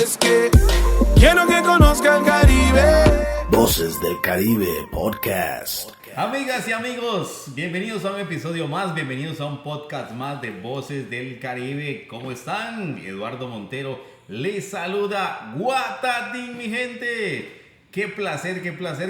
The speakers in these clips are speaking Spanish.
Es que quiero que conozca el Caribe. Voces del Caribe Podcast. Amigas y amigos, bienvenidos a un episodio más, bienvenidos a un podcast más de Voces del Caribe. ¿Cómo están? Eduardo Montero les saluda. Guatatín, mi gente. Qué placer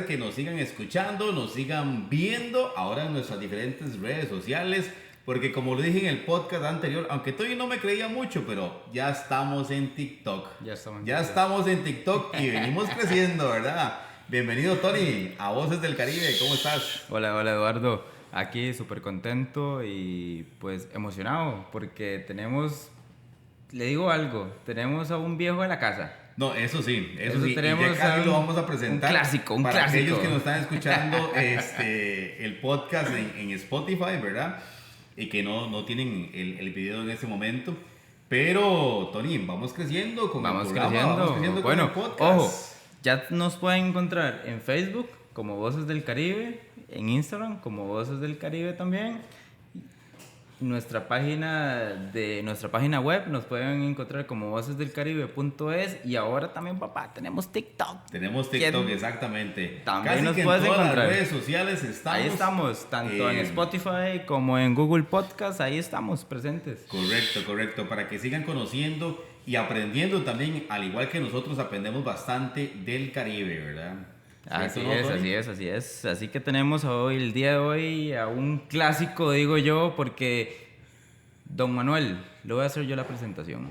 que nos sigan escuchando, nos sigan viendo ahora en nuestras diferentes redes sociales. Porque como lo dije en el podcast anterior, aunque todavía no me creía mucho, pero ya estamos en TikTok. Ya estamos en TikTok y venimos creciendo, ¿verdad? Bienvenido, Tony, a Voces del Caribe. ¿Cómo estás? Hola Eduardo. Aquí súper contento y pues emocionado porque tenemos, le digo algo, tenemos a un viejo en la casa. No, eso sí. Tenemos y ya casi lo vamos a presentar. Un para clásico. Aquellos que nos están escuchando el podcast en Spotify, ¿verdad? Y que no tienen el video en este momento. Pero, Tony, vamos creciendo con el programa, vamos creciendo con el podcast. Ojo, ya nos pueden encontrar en Facebook como Voces del Caribe, en Instagram como Voces del Caribe también. Nuestra página web nos pueden encontrar como vocesdelcaribe.es y ahora también, papá, tenemos TikTok. Tenemos TikTok, exactamente. También casi nos que puedes en todas encontrar. Las redes sociales estamos. Ahí estamos, tanto en Spotify como en Google Podcast, ahí estamos presentes. Correcto, para que sigan conociendo y aprendiendo también, al igual que nosotros aprendemos bastante del Caribe, ¿verdad? Así es. Así que tenemos hoy, el día de hoy, a un clásico, digo yo, porque Don Manuel, le voy a hacer yo la presentación.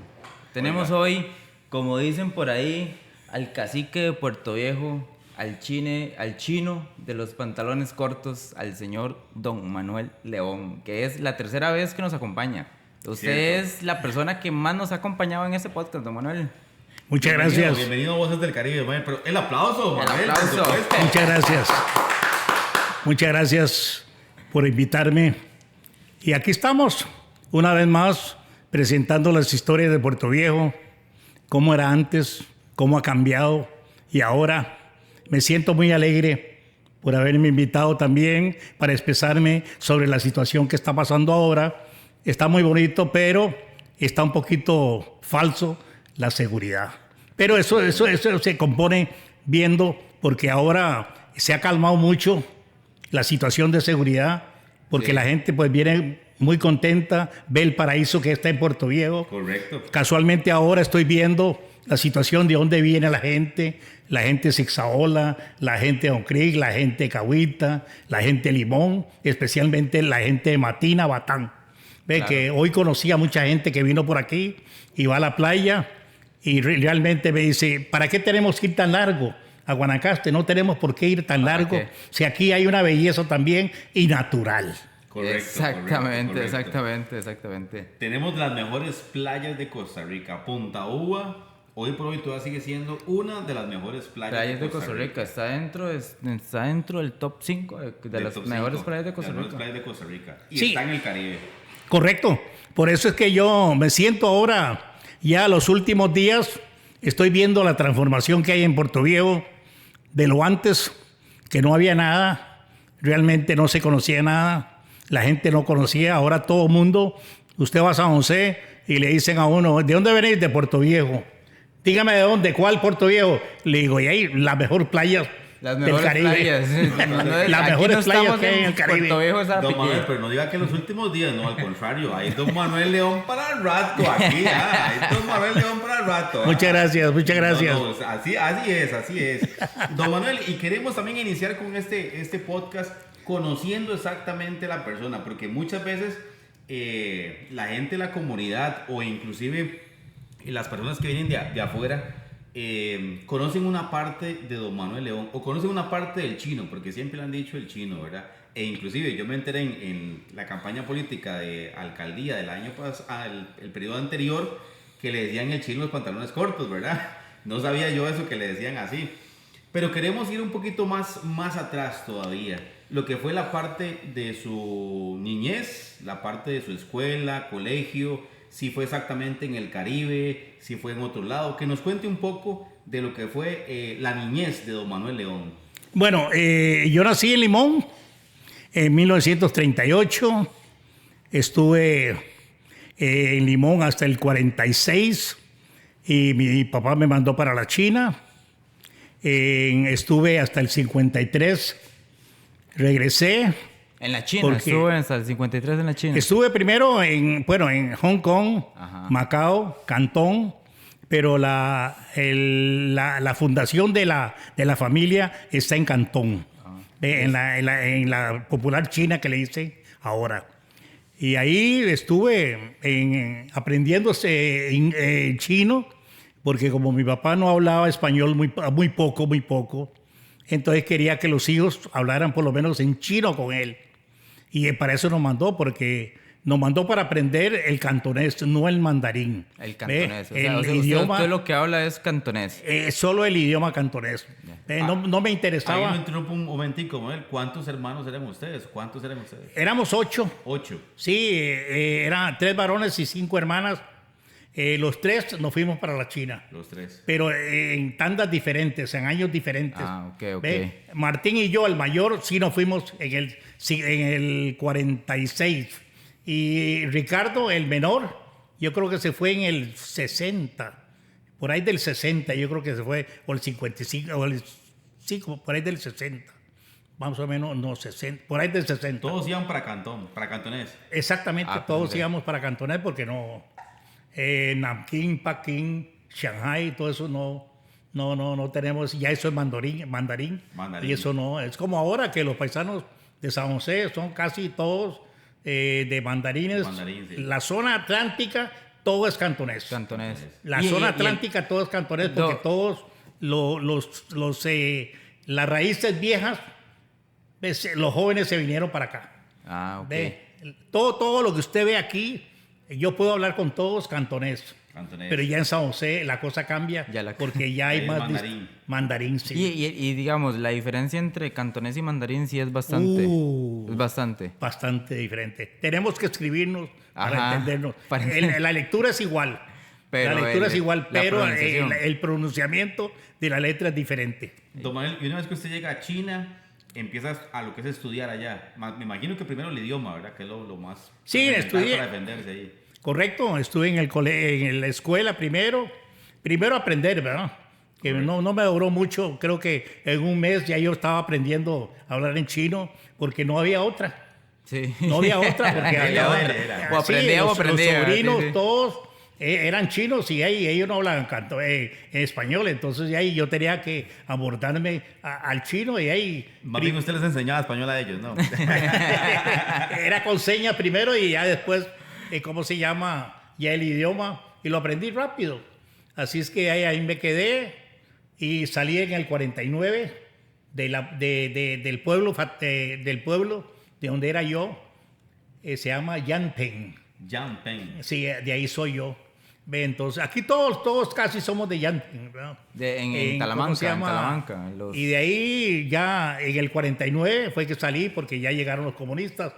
Tenemos hoy, como dicen por ahí, al cacique de Puerto Viejo, al chino de los pantalones cortos, al señor Don Manuel León, que es la tercera vez que nos acompaña. Usted es la persona que más nos ha acompañado en este podcast, Don Manuel. Muchas gracias. Bienvenido a Voces del Caribe, Manuel. Pero el aplauso, Manuel. El aplauso. Muchas gracias por invitarme. Y aquí estamos, una vez más, presentando las historias de Puerto Viejo, cómo era antes, cómo ha cambiado. Y ahora me siento muy alegre por haberme invitado también para expresarme sobre la situación que está pasando ahora. Está muy bonito, pero está un poquito falso la seguridad. Pero eso se compone viendo, porque ahora se ha calmado mucho la situación de seguridad, porque la gente pues viene muy contenta, ve el paraíso que está en Puerto Viejo. Correcto. Casualmente ahora estoy viendo la situación de dónde viene la gente de Zixaola, la gente de Oncrig, la gente de Cahuita, la gente de Limón, especialmente la gente de Matina, Batán. Ve claro. Que hoy conocí a mucha gente que vino por aquí y va a la playa y realmente me dice, ¿para qué tenemos que ir tan largo a Guanacaste? No tenemos por qué ir tan largo, si aquí hay una belleza también y natural. Correcto. Exactamente. Tenemos las mejores playas de Costa Rica. Punta Uva, hoy por hoy todavía sigue siendo una de las mejores playas de Costa Rica. Está dentro del top 5 de las mejores playas de Costa Rica. Y está en el Caribe. Correcto. Por eso es que yo me siento ahora... Ya los últimos días estoy viendo la transformación que hay en Puerto Viejo, de lo antes que no había nada, realmente no se conocía nada, la gente no conocía, ahora todo el mundo, usted va a San José y le dicen a uno, ¿de dónde venís? De Puerto Viejo. Dígame de dónde, ¿cuál Puerto Viejo? Le digo, y ahí la mejor playa del Caribe. Las mejores playas que hay en el Caribe. Don Manuel, pero no diga que en los últimos días, no, al contrario, hay Don Manuel León para el rato aquí, hay Don Manuel León para el rato. Muchas gracias. No, así es. Don Manuel, y queremos también iniciar con este podcast conociendo exactamente la persona, porque muchas veces la gente de la comunidad o inclusive las personas que vienen de afuera conocen una parte de Don Manuel León o conocen una parte del chino, porque siempre le han dicho el chino, ¿verdad? E inclusive yo me enteré en la campaña política de alcaldía del año pasado, el periodo anterior, que le decían el chino los pantalones cortos, ¿verdad? No sabía yo eso que le decían así. Pero queremos ir un poquito más atrás todavía. Lo que fue la parte de su niñez, la parte de su escuela, colegio, si fue exactamente en el Caribe, si fue en otro lado. Que nos cuente un poco de lo que fue la niñez de Don Manuel León. Bueno, yo nací en Limón en 1938. Estuve en Limón hasta el 46. y mi papá me mandó para la China. Estuve hasta el 53, regresé. En la China, Porque- estuvo hasta el 53 en la China. Estuve primero en Hong Kong, Ajá. Macao, Cantón, pero la fundación de la familia está en Cantón, en la popular China que le dicen ahora. Y ahí estuve aprendiendo chino, porque como mi papá no hablaba español muy poco, entonces quería que los hijos hablaran por lo menos en chino con él. Y para eso nos mandó, porque nos mandó para aprender el cantonés, no el mandarín. El ¿Ve? cantonés. El usted idioma, lo que habla es cantonés. solo el idioma cantonés. No me Ahí interesaba. me interrumpo un momentico, Manuel. ¿Cuántos hermanos eran ustedes? ¿Cuántos eran ustedes? Éramos 8. 8. Sí, eran 3 varones y 5 hermanas. Los 3 nos fuimos para la China. Los 3. Pero en tandas diferentes, en años diferentes. Ah, ok. ¿Ve? Martín y yo, el mayor, sí nos fuimos en el 46. Y Ricardo, el menor, yo creo que se fue en el 60. Por ahí del 60, yo creo que se fue, o el 55, sí, como por ahí del 60. Más o menos, no, 60, por ahí del 60. Todos iban para Cantón, para Cantonés. Exactamente, todos Aprender. íbamos para Cantonés porque no. Nankín, Pekín, Shanghai, todo eso no tenemos. Ya eso es mandarín. Y eso no. Es como ahora que los paisanos de San José son casi todos de mandarines. Mandarín, sí. La zona atlántica, todo es cantonés. Cantonés. La Y- zona y- atlántica, todo es cantonés porque Do- todos las raíces viejas, los jóvenes se vinieron para acá. Ah, ok. Ve, todo lo que usted ve aquí, yo puedo hablar con todos cantonés. Cantonés. Pero ya en San José la cosa cambia porque ya hay Es más mandarín. mandarín, sí. Y digamos, la diferencia entre cantonés y mandarín sí es bastante. Es bastante. Bastante diferente. Tenemos que escribirnos para Ajá. entendernos. Para- La lectura es igual. Pero la lectura el- es igual, la pero pronunciación. el pronunciamiento de la letra es diferente. Don Manuel, y una vez que usted llega a China, empiezas a lo que es estudiar allá. Me imagino que primero el idioma, ¿verdad? Que es lo más Sí, fundamental estudié. para defenderse ahí. Correcto, estuve en la escuela primero aprender, ¿verdad? Que no me duró mucho, creo que en un mes ya yo estaba aprendiendo a hablar en chino porque no había otra. Sí. No había otra porque había Era, otra. era. O aprendía o los aprendía, sobrinos, sí, sí. todos eran chinos y ellos no hablaban español, entonces ahí yo tenía que abordarme al chino y ahí Más bien usted les enseñaba español a ellos, ¿no? era con señas primero y ya después, ¿cómo se llama? Ya el idioma y lo aprendí rápido. Así es que ahí me quedé y salí en el 49 del pueblo de donde era yo. Se llama Yanpeng. Yang Peng. Sí, de ahí soy yo. Ve, entonces, aquí todos casi somos de Yanpeng, ¿verdad? En ¿cómo se Talamanca, en llama? Talamanca. Y de ahí ya en el 49 fue que salí porque ya llegaron los comunistas.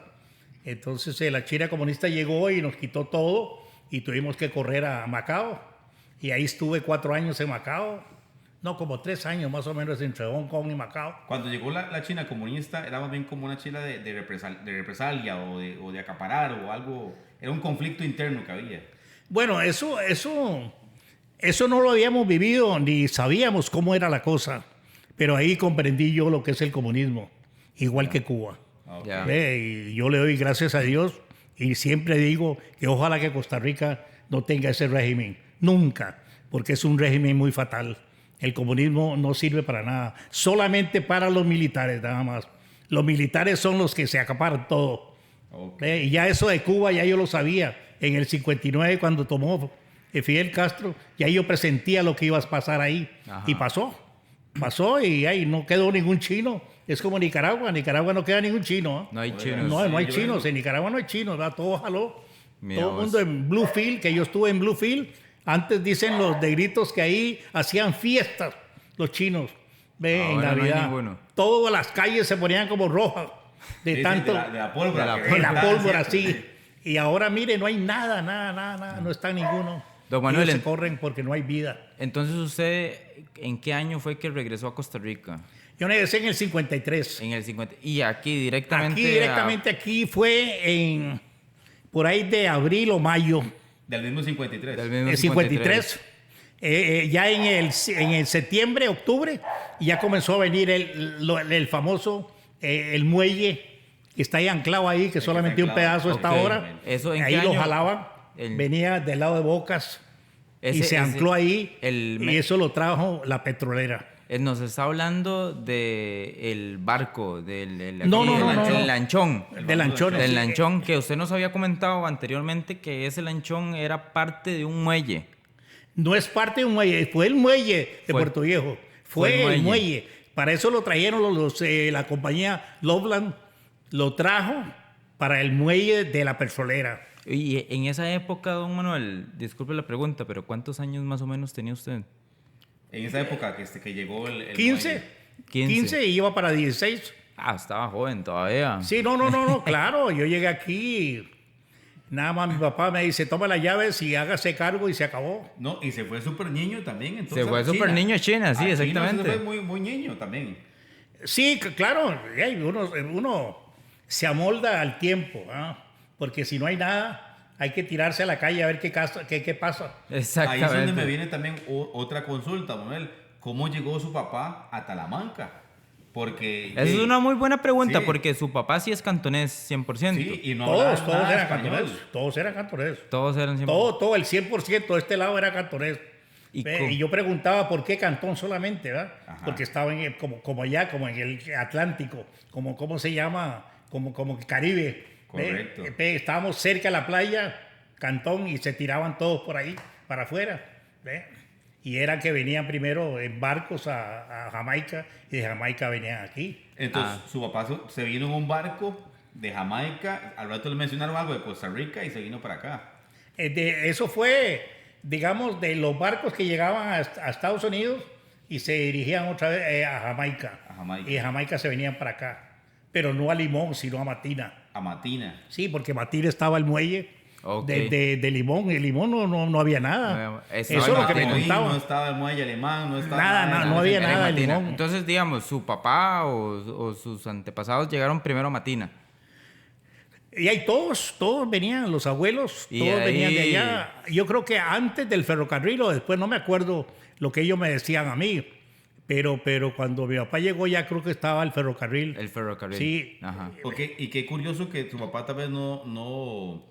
Entonces la China comunista llegó y nos quitó todo y tuvimos que correr a Macao. Y ahí estuve 4 años en Macao. No, como 3 años más o menos entre Hong Kong y Macao. Cuando llegó la China comunista, era más bien como una China de represalia o de acaparar o algo. Era un conflicto interno que había. Bueno, eso no lo habíamos vivido ni sabíamos cómo era la cosa. Pero ahí comprendí yo lo que es el comunismo, igual que Cuba. Ok. Ya. Ve, y yo le doy gracias a Dios y siempre digo que ojalá que Costa Rica no tenga ese régimen. Nunca, porque es un régimen muy fatal. El comunismo no sirve para nada, solamente para los militares nada más. Los militares son los que se acaparan todo. Ok. Y ya eso de Cuba ya yo lo sabía. En el 59 cuando tomó Fidel Castro, ya yo presentía lo que iba a pasar ahí. Ajá. Y pasó y ahí no quedó ningún chino. Es como Nicaragua, en Nicaragua no queda ningún chino. ¿eh? No hay Oiga, chinos. No hay yo chinos, vengo- en Nicaragua no hay chinos, ¿verdad? Todo jaló. Mira Todo el vos. mundo en Bluefield, que yo estuve en Bluefield. Antes dicen los negritos que ahí hacían fiestas, los chinos, ve, en Ahora no hay Navidad. ninguno. Todas las calles se ponían como rojas de Sí, tanto, de la pólvora. de la que de la estaba pólvora, siempre. sí. Y ahora, mire, no hay nada, no está ninguno. Don Manuel, Ellos se corren porque no hay vida. Entonces, ¿usted en qué año fue que regresó a Costa Rica? Yo regresé en el 53. En el 50. Y aquí directamente. Aquí fue por ahí de abril o mayo. Del mismo 53. Del mismo El 53. Ya en el septiembre, octubre, ya comenzó a venir el famoso el muelle que está ahí anclado ahí, que solamente un pedazo está Ok. ahora. ¿Eso en Ahí qué lo año? jalaban, venía del lado de Bocas y se ancló ahí y eso lo trajo la petrolera. Nos está hablando del barco, No, el lanchón. De lanchones. Del lanchón, que usted nos había comentado anteriormente que ese lanchón era parte de un muelle. No es parte de un muelle, fue el muelle de Fue- Puerto Viejo. fue Fue el el muelle. muelle. Para eso lo trajeron la compañía Loveland, lo trajo para el muelle de la petrolera. Y en esa época, don Manuel, disculpe la pregunta, pero ¿cuántos años más o menos tenía usted? En esa época que llegó el 15, muelle. 15 y iba para 16. Ah, estaba joven todavía. Sí, no, claro, yo llegué aquí, nada más mi papá me dice, toma las llaves y hágase cargo y se acabó. No, y se fue súper niño también. Entonces, Se fue a súper China. niño a China, sí, A China exactamente. se fue muy, muy niño también. Sí, claro, uno se amolda al tiempo, ¿ah? Porque si no hay nada, hay que tirarse a la calle a ver qué pasa. Ahí es donde Exactamente. me viene también otra consulta, Manuel. ¿Cómo llegó su papá a Talamanca? Porque... Esa es una muy buena pregunta, Sí. porque su papá sí es cantonés 100%. Sí, y no Todos hablaba nada eran español. cantoneses, todos eran cantoneses. Todos eran 100%. Todo, el 100% de este lado era cantonés. ¿Y Ve, cómo? y yo preguntaba por qué Cantón solamente, ¿verdad? Ajá. Porque estaba como allá, como en el Atlántico, ¿cómo se llama? Como el Caribe. Ve, Correcto. Estábamos cerca de la playa, Cantón, y se tiraban todos por ahí, para afuera. ¿Ve? Y eran que venían primero en barcos a Jamaica, y de Jamaica venían aquí. Entonces, su papá se vino en un barco de Jamaica. Al rato le mencionaron algo de Costa Rica y se vino para acá. Eso fue, digamos, de los barcos que llegaban a Estados Unidos y se dirigían otra vez a Jamaica. A Jamaica. Y de Jamaica se venían para acá. Pero no a Limón, sino a Matina. A Matina. Sí, porque Matina estaba el muelle Ok. de Limón. En Limón no había nada. Estaba Eso es en lo que me Matina. contaban. No estaba el muelle alemán, no estaba Nada, de no había Era nada de Matina. Limón. Entonces, digamos, su papá o sus antepasados llegaron primero a Matina. Y ahí todos venían, los abuelos, Y todos venían de ahí- allá. Yo creo que antes del ferrocarril o después, no me acuerdo lo que ellos me decían a mí. Pero cuando mi papá llegó ya creo que estaba el ferrocarril. El ferrocarril. Sí. Ajá. Ok, y qué curioso que su papá tal vez no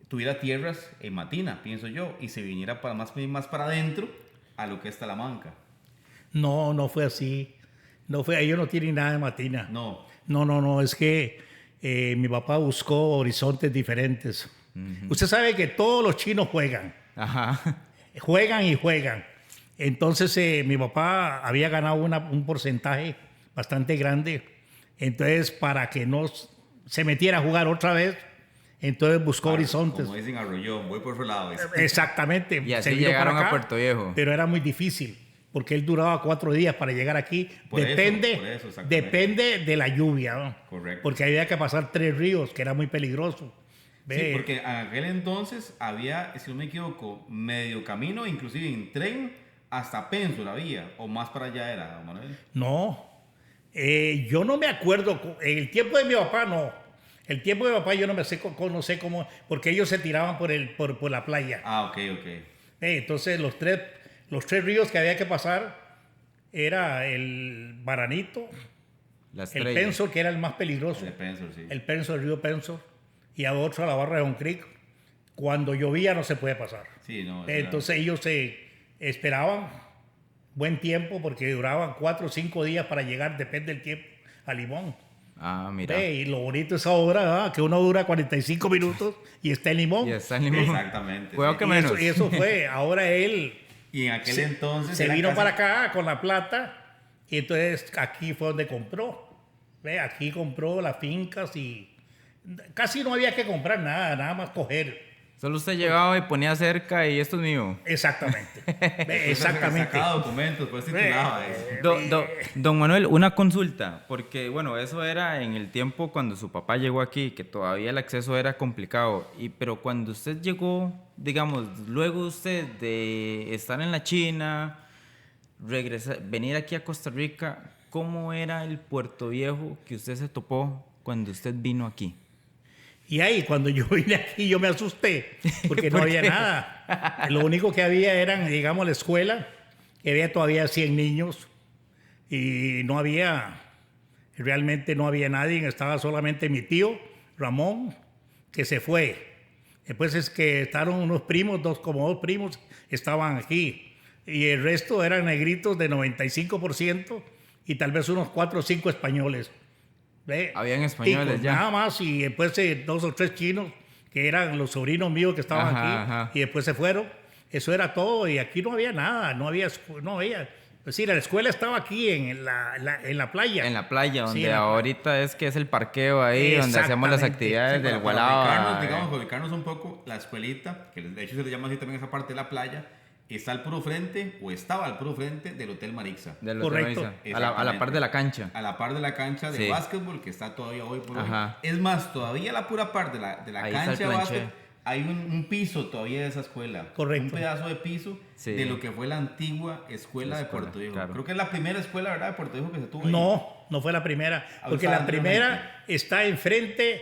tuviera tierras en Matina, pienso yo, y se viniera más para adentro a lo que es Talamanca. No fue así. No fue, ellos no tienen nada de Matina. No. No, es que mi papá buscó horizontes diferentes. Usted sabe que todos los chinos juegan. Ajá. Juegan y juegan. Entonces mi papá había ganado un porcentaje bastante grande. Entonces para que no se metiera a jugar otra vez, entonces buscó horizontes. Como dicen Arroyo, voy por su lado. dice. Exactamente. Y así se vino llegaron para a acá, Puerto Viejo. Pero era muy difícil porque él duraba 4 días para llegar aquí. Por eso, Depende exactamente. de la lluvia, ¿no? Correcto. Porque había que pasar 3 ríos, que era muy peligroso. Sí, Ve, porque en aquel entonces había, si no me equivoco, medio camino, inclusive en tren, hasta Penso la vía, o más para allá era, don Manuel. No, yo no me acuerdo. En el tiempo de mi papá, no. El tiempo de mi papá yo no sé cómo, porque ellos se tiraban por la playa. Ah, ok. Entonces los tres ríos que había que pasar era el Baranito, La el estrella. Penso, que era el más peligroso. El Penso, sí. El Penso, el río Penso, y a otro a la barra de un Creek. Cuando llovía no se puede pasar. Sí, no. era- Entonces ellos se esperaban buen tiempo porque duraban 4 o 5 días para llegar, depende del tiempo, a Limón. Ah, mira. Ve, y lo bonito es ahora, que uno dura 45 minutos y está en Limón. Y está en Limón. Exactamente. Cuidado sí. que Y menos. eso fue. Ahora él Y en aquel entonces... se era vino casi- para acá con la plata y entonces aquí fue donde compró. Ve, aquí compró las fincas y casi no había que comprar nada más coger. Solo usted llegaba y ponía cerca y esto es mío. Exactamente. Ve, Entonces, exactamente. Sacaba documentos, pues titulaba. Don Manuel, una consulta, porque bueno, eso era en el tiempo cuando su papá llegó aquí, que todavía el acceso era complicado, pero cuando usted llegó, digamos, luego usted de estar en la China, venir aquí a Costa Rica, ¿cómo era el Puerto Viejo que usted se topó cuando usted vino aquí? Y ahí, cuando yo vine aquí, yo me asusté, porque no ¿Por había qué? nada. Lo único que había eran, digamos, la escuela, que había todavía 100 niños, y no había, realmente no había nadie, estaba solamente mi tío, Ramón, que se fue. Después es que estaban unos primos, como dos primos, estaban aquí. Y el resto eran negritos de 95% y tal vez unos 4 o 5 españoles. ¿Ve? Habían españoles Ticos, ya. nada más, y después 2 o 3 chinos, que eran los sobrinos míos que estaban Ajá, aquí, ajá. y después se fueron. Eso era todo, y aquí no había nada, no había. Es decir, la escuela estaba aquí en la playa. En la playa, donde Sí, en la playa. ahorita es que es el parqueo ahí, donde hacemos las Exactamente. actividades Sí, del para Gualaba. ubicarnos, digamos, para ubicarnos un poco, la escuelita, que de hecho se le llama así también esa parte de la playa, está al puro frente, o estaba al puro frente del Hotel Marixa. Del Correcto. Hotel Maiza. A la par de la cancha. A la par de la cancha de Sí. básquetbol, que está todavía hoy por hoy. Ajá. Es más, todavía la pura parte de la Ahí está el cancha de planché. básquet, hay un piso todavía de esa escuela. Correcto. Un pedazo de piso Sí. de lo que fue la antigua escuela de Escuela, Puerto Viejo. claro. Creo que es la primera escuela, ¿verdad?, de Puerto Viejo que se tuvo ahí. No fue la primera, porque estaba la primera anteriormente. está enfrente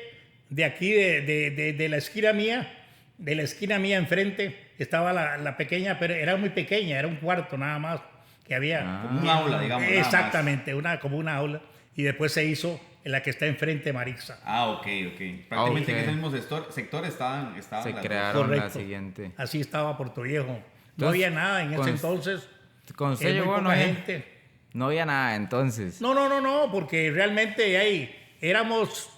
de aquí, de la esquina mía, enfrente, estaba la pequeña, pero era muy pequeña, era un cuarto nada más que había. Como un aula, digamos. nada más. Exactamente, como una aula, y después se hizo en la que está enfrente Marixa. Ah, ok. Prácticamente Ok. en ese mismo sector estaban Se las dos. crearon la Correcto. siguiente. Así estaba Puerto Viejo. No Entonces, había nada en ese con- entonces. Cuando usted muy llegó, poca no había, gente. no había nada entonces. No, porque realmente ahí éramos,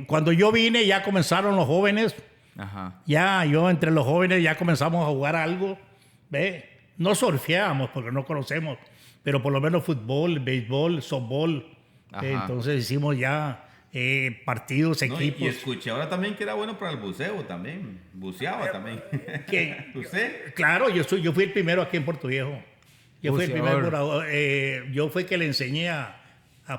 cuando yo vine ya comenzaron los jóvenes, Ajá. yo entre los jóvenes ya comenzamos a jugar algo, ¿ve? No surfeábamos porque no conocemos, pero por lo menos fútbol, béisbol, softball, Ajá. entonces hicimos ya partidos, No, y equipos. escuché ahora también que era bueno para el buceo también. Buceaba también. que- ¿Usted? Claro, yo fui el primero aquí en Puerto Viejo. Yo fui el primer Buceador. buceador, yo fue que le enseñé a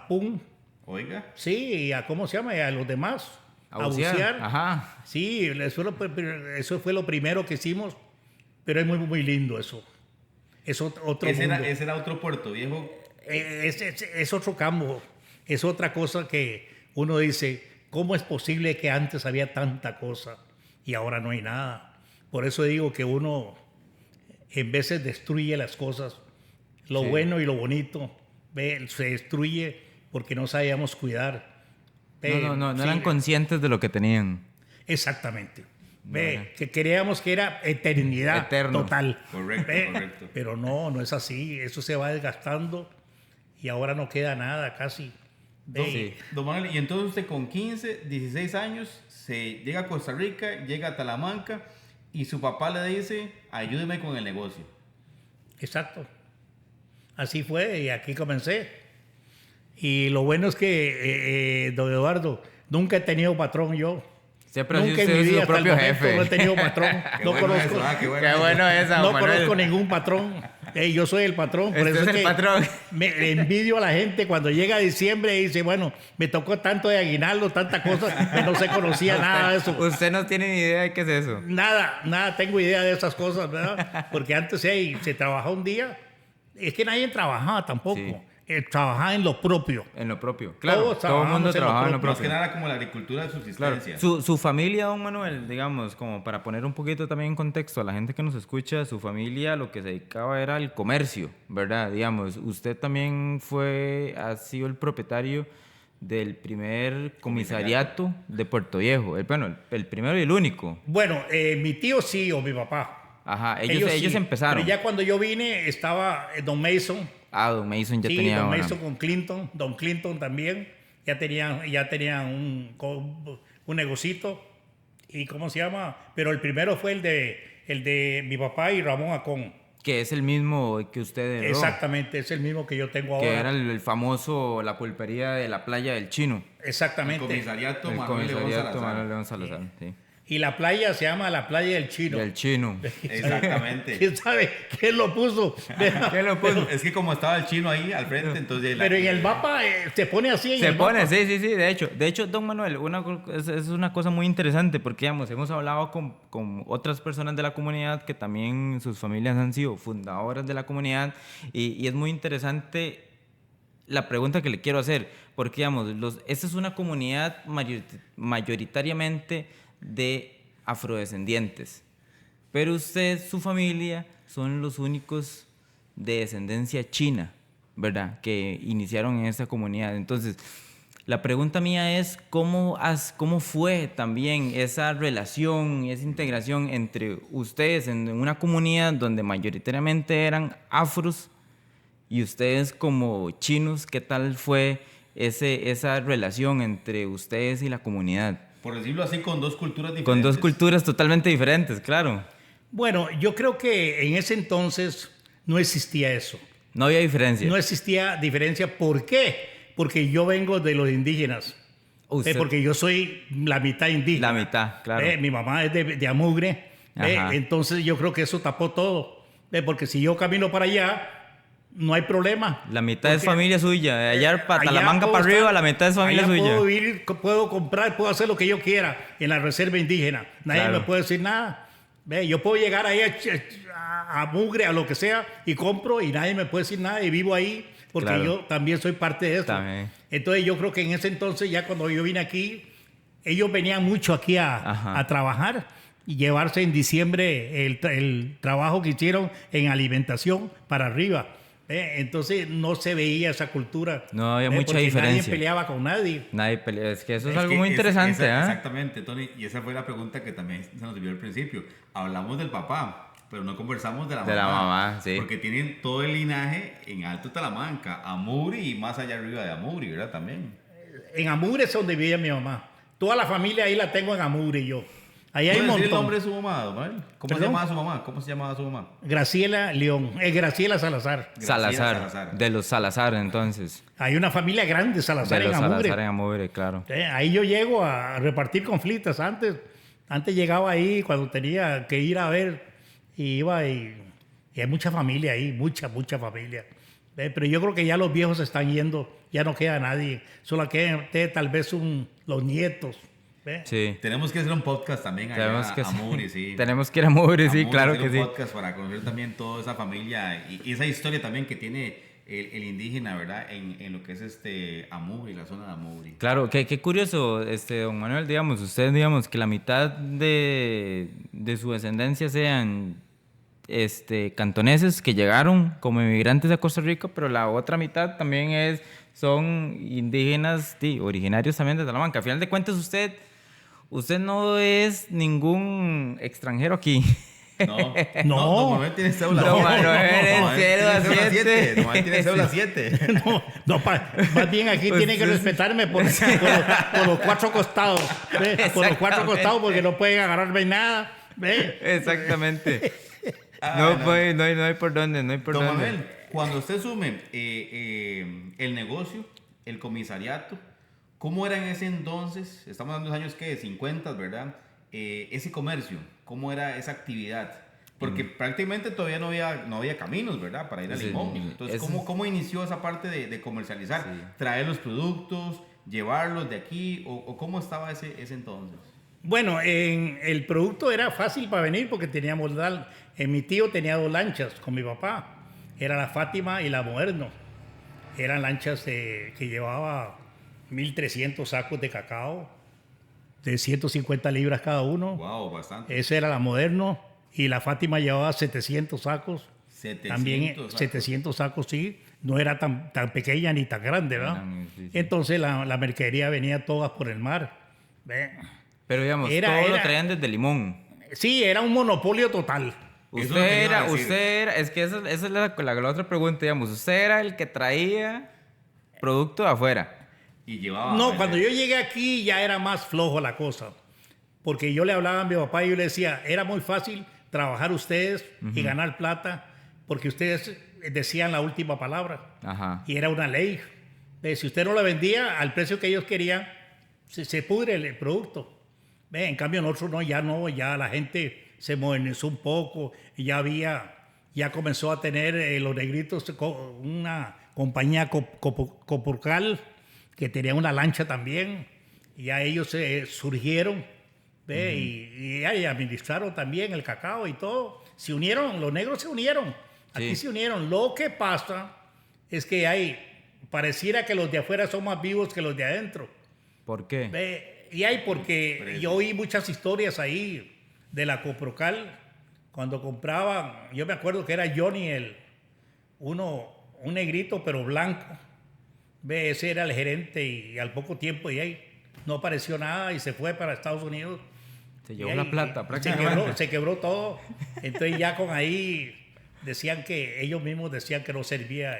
Pum, Oiga. sí, y a cómo se llama, y a los demás. A bucear. Ajá. Sí, eso fue lo primero que hicimos, pero es muy, muy lindo eso. Es otro Ese mundo. era otro Puerto Viejo. Es otro campo, es otra cosa que uno dice, ¿cómo es posible que antes había tanta cosa y ahora no hay nada? Por eso digo que uno en veces destruye las cosas, lo Sí. bueno y lo bonito, se destruye porque no sabíamos cuidar. No Sí, eran conscientes de lo que tenían. Exactamente. Que creíamos que era eternidad Eterno. total. Correcto, correcto. Pero no es así. Eso se va desgastando y ahora no queda nada casi. Sí. Don Manuel, y entonces usted con 15, 16 años se llega a Costa Rica, llega a Talamanca y su papá le dice, ayúdeme con el negocio. Exacto. Así fue y aquí comencé. Y lo bueno es que, don Eduardo, nunca he tenido patrón yo. Siempre ha sido Nunca en mi usted vida su hasta el propio momento jefe. no he tenido patrón. Qué No bueno conozco, eso, qué bueno Qué eso. bueno esa, no Manuel. conozco ningún patrón. Yo soy el patrón. Por Este eso es el que patrón. Me envidio a la gente cuando llega diciembre y dice, bueno, me tocó tanto de aguinaldo, tanta cosa, que no se conocía nada de eso. Usted no tiene ni idea de qué es eso. Nada tengo idea de esas cosas, ¿verdad? Porque antes se trabajaba un día, es que nadie trabajaba tampoco. Sí. Trabajaba en lo propio. En lo propio. Claro, Todos todo el mundo trabajamos en lo trabajaba en lo Más que propio. nada como la agricultura de Claro. subsistencia. Su familia, don Manuel, digamos, como para poner un poquito también en contexto a la gente que nos escucha, su familia lo que se dedicaba era al comercio, ¿verdad? Digamos, usted también ha sido el propietario del primer comisariato de Puerto Viejo. El primero y el único. Bueno, mi tío sí, o mi papá. Ajá, ellos sí. empezaron. Pero ya cuando yo vine estaba Don Mason. Don Mason ya Sí, tenía Don una. Mason con Clinton. Don Clinton también. Ya tenían un negocito. ¿Y cómo se llama? Pero el primero fue el de mi papá y Ramón Acón. Que es el mismo que usted heredó. Exactamente, es el mismo que yo tengo ahora. Que era el famoso, la pulpería de la playa del Chino. El Exactamente. comisariato El Manuel León comisariato Salazar. Manuel León Salazar, sí. Y la playa se llama la playa del Chino. Del Chino. Exactamente. ¿Quién sabe quién lo puso? ¿Qué lo puso? Es que como estaba el chino ahí al frente, entonces... Pero en el mapa se pone así. Se pone, sí, de hecho, don Manuel, es una cosa muy interesante porque, digamos, hemos hablado con otras personas de la comunidad que también sus familias han sido fundadoras de la comunidad y es muy interesante la pregunta que le quiero hacer, porque digamos, esta es una comunidad mayoritariamente de afrodescendientes, pero usted, su familia, son los únicos de descendencia china, ¿verdad? Que iniciaron en esta comunidad. Entonces, la pregunta mía es, ¿cómo fue también esa relación, esa integración entre ustedes en una comunidad donde mayoritariamente eran afros y ustedes como chinos? ¿Qué tal fue esa relación entre ustedes y la comunidad? Por decirlo así, con dos culturas diferentes. Con dos culturas totalmente diferentes, claro. Bueno, yo creo que en ese entonces no existía eso. No había diferencia. No existía diferencia. ¿Por qué? Porque yo vengo de los indígenas. Porque yo soy la mitad indígena. La mitad, claro. Mi mamá es de Amugre. Entonces yo creo que eso tapó todo. Porque si yo camino para allá, no hay problema. La mitad es familia suya. De allá para Talamanca para arriba, la mitad es familia suya. Puedo vivir, puedo comprar, puedo hacer lo que yo quiera en la reserva indígena. Nadie me puede decir nada. Yo puedo llegar ahí a Mugre, a lo que sea, y compro y nadie me puede decir nada y vivo ahí porque yo también soy parte de esto. Entonces yo creo que en ese entonces, ya cuando yo vine aquí, ellos venían mucho aquí a trabajar y llevarse en diciembre el trabajo que hicieron en alimentación para arriba. Entonces no se veía esa cultura. No había mucha diferencia. Nadie peleaba con nadie. Nadie peleaba. Es que eso es algo muy interesante. Exactamente, Tony. Y esa fue la pregunta que también se nos dio al principio. Hablamos del papá, pero no conversamos de la mamá. De la mamá, sí. Porque tienen todo el linaje en Alto Talamanca, Amuri y más allá arriba de Amuri, ¿verdad? También. En Amuri es donde vivía mi mamá. Toda la familia ahí la tengo en Amuri yo. Ahí hay un montón. ¿Cuál es el nombre de su mamá, Manuel? ¿Cómo se llamaba su mamá? ¿Cómo se llamaba su mamá? Graciela León. Graciela Salazar. Salazar. De los Salazar, entonces. Hay una familia grande, Salazar en Amugre. Salazar en Amugre, claro. Ahí yo llego a repartir conflitos. Antes llegaba ahí cuando tenía que ir a ver. Y iba y hay mucha familia ahí. Mucha familia. Pero yo creo que ya los viejos se están yendo. Ya no queda nadie. Solo quedan tal vez los nietos. Sí. Tenemos que hacer un podcast también allá a Amuri, sí. Tenemos que ir a Amuri, sí, claro que sí. Un podcast para conocer también toda esa familia y esa historia también que tiene el indígena, ¿verdad? En lo que es Amuri, la zona de Amuri. Claro, qué curioso, don Manuel, digamos, usted, digamos, que la mitad de su descendencia sean cantoneses que llegaron como inmigrantes a Costa Rica, pero la otra mitad también son indígenas, originarios también de Talamanca. Al final de cuentas, usted no es ningún extranjero aquí. No. Don Manuel tiene cédula. Don Manuel es cédula 7. Don Manuel tiene cédula 7. Más bien aquí tienen que respetarme por los 4 costados. Por los 4 costados porque no pueden agarrarme nada. Exactamente. No hay por dónde, Don Manuel, cuando usted sume el negocio, el comisariato, ¿cómo era en ese entonces? Estamos hablando de los años, ¿qué? 50, ¿verdad? Ese comercio, ¿cómo era esa actividad? Porque prácticamente todavía no había caminos, ¿verdad? Para ir a Limón. Entonces, ¿cómo inició esa parte de comercializar? Sí. ¿Traer los productos, llevarlos de aquí? ¿O cómo estaba ese entonces? Bueno, el producto era fácil para venir porque teníamos mi tío tenía 2 lanchas con mi papá. Era la Fátima y la Moderno. Eran lanchas que llevaba 1.300 sacos de cacao, de 150 libras cada uno. Wow, bastante. Esa era la Moderno y la Fátima llevaba 700 sacos. 700 también sacos. 700 sacos, sí. No era tan pequeña ni tan grande, ¿verdad? Sí. Entonces la mercadería venía todas por el mar. Pero digamos, todo lo traían desde Limón. Sí, era un monopolio total. Usted era, es que esa es la otra pregunta, digamos, usted era el que traía producto de afuera. Y llevaba... No, cuando yo llegué aquí ya era más flojo la cosa. Porque yo le hablaba a mi papá y yo le decía, era muy fácil trabajar ustedes y ganar plata porque ustedes decían la última palabra. Ajá. Y era una ley. Si usted no la vendía al precio que ellos querían, se pudre el producto. En cambio nosotros ya la gente se modernizó un poco y ya comenzó a tener los negritos una compañía Copurcal que tenía una lancha también y ya ellos surgieron y administraron también el cacao y todo. Se unieron, los negros se unieron, aquí se unieron. Lo que pasa es que hay pareciera que los de afuera son más vivos que los de adentro. ¿Por qué? Porque yo oí muchas historias ahí de la Coprocal, cuando compraban, yo me acuerdo que era Johnny, un negrito pero blanco. Ese era el gerente y al poco tiempo y ahí no apareció nada y se fue para Estados Unidos. Se llevó la plata prácticamente. Se quebró todo. Entonces ya con ahí decían que ellos mismos decían que no servía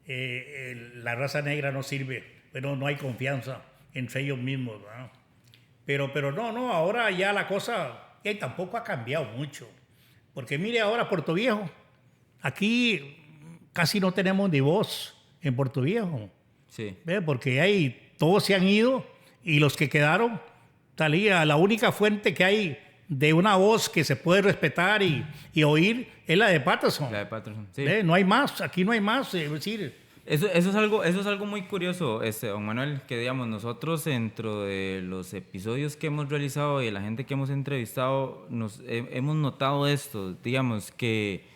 la raza negra no sirve, pero no hay confianza entre ellos mismos, ¿no? Pero no, ahora ya la cosa tampoco ha cambiado mucho. Porque mire ahora Puerto Viejo, aquí casi no tenemos ni voz en Puerto Viejo. Sí. Porque todos se han ido y los que quedaron, la única fuente que hay de una voz que se puede respetar y oír es la de Patterson. La de Patterson, sí. No hay más, aquí no hay más. Es decir, eso es algo muy curioso, don Manuel, que digamos, nosotros dentro de los episodios que hemos realizado y de la gente que hemos entrevistado, hemos notado esto, digamos, que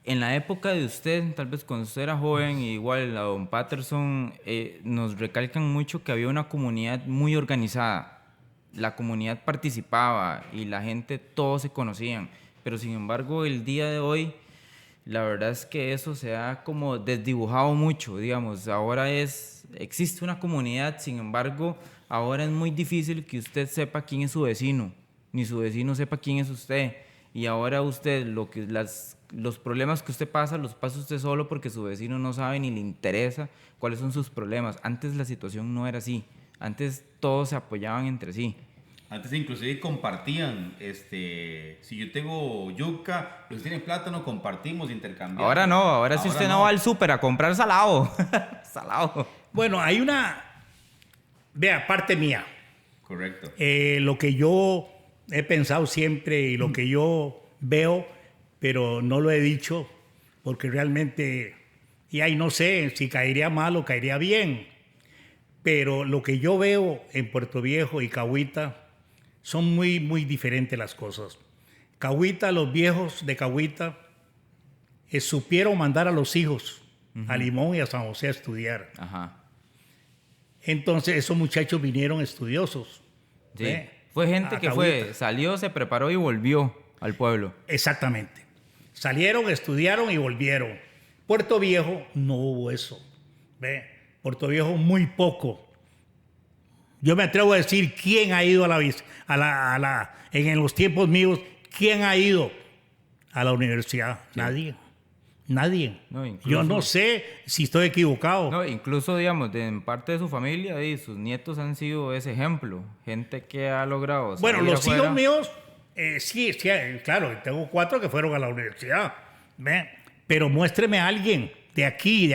en la época de usted, tal vez cuando usted era joven, igual a don Patterson, nos recalcan mucho que había una comunidad muy organizada. La comunidad participaba y la gente, todos se conocían. Pero sin embargo, el día de hoy, la verdad es que eso se ha como desdibujado mucho, digamos. Ahora existe una comunidad, sin embargo, ahora es muy difícil que usted sepa quién es su vecino, ni su vecino sepa quién es usted. Y ahora usted, los problemas que usted pasa, los pasa usted solo porque su vecino no sabe ni le interesa cuáles son sus problemas. Antes la situación no era así. Antes todos se apoyaban entre sí. Antes inclusive compartían, si yo tengo yuca, los tienen plátano, compartimos, intercambiamos. Ahora no, ahora si usted no va al súper a comprar salado. Salado. Bueno, hay parte mía. Correcto. Lo que yo he pensado siempre y lo que yo veo, pero no lo he dicho, porque realmente, no sé si caería mal o caería bien. Pero lo que yo veo en Puerto Viejo y Cahuita son muy, muy diferentes las cosas. Cahuita, los viejos de Cahuita supieron mandar a los hijos a Limón y a San José a estudiar. Ajá. Entonces esos muchachos vinieron estudiosos. Sí. Fue gente que salió, se preparó y volvió al pueblo. Exactamente. Salieron, estudiaron y volvieron. Puerto Viejo no hubo eso. Puerto Viejo muy poco. Yo me atrevo a decir quién ha ido en los tiempos míos, quién ha ido a la universidad. Sí. Nadie. No, yo no sé si estoy equivocado. No, incluso, digamos, en parte de su familia, sus nietos han sido ese ejemplo. Gente que ha logrado. Bueno, los hijos míos, sí, claro, tengo 4 que fueron a la universidad. Pero muéstreme a alguien de aquí,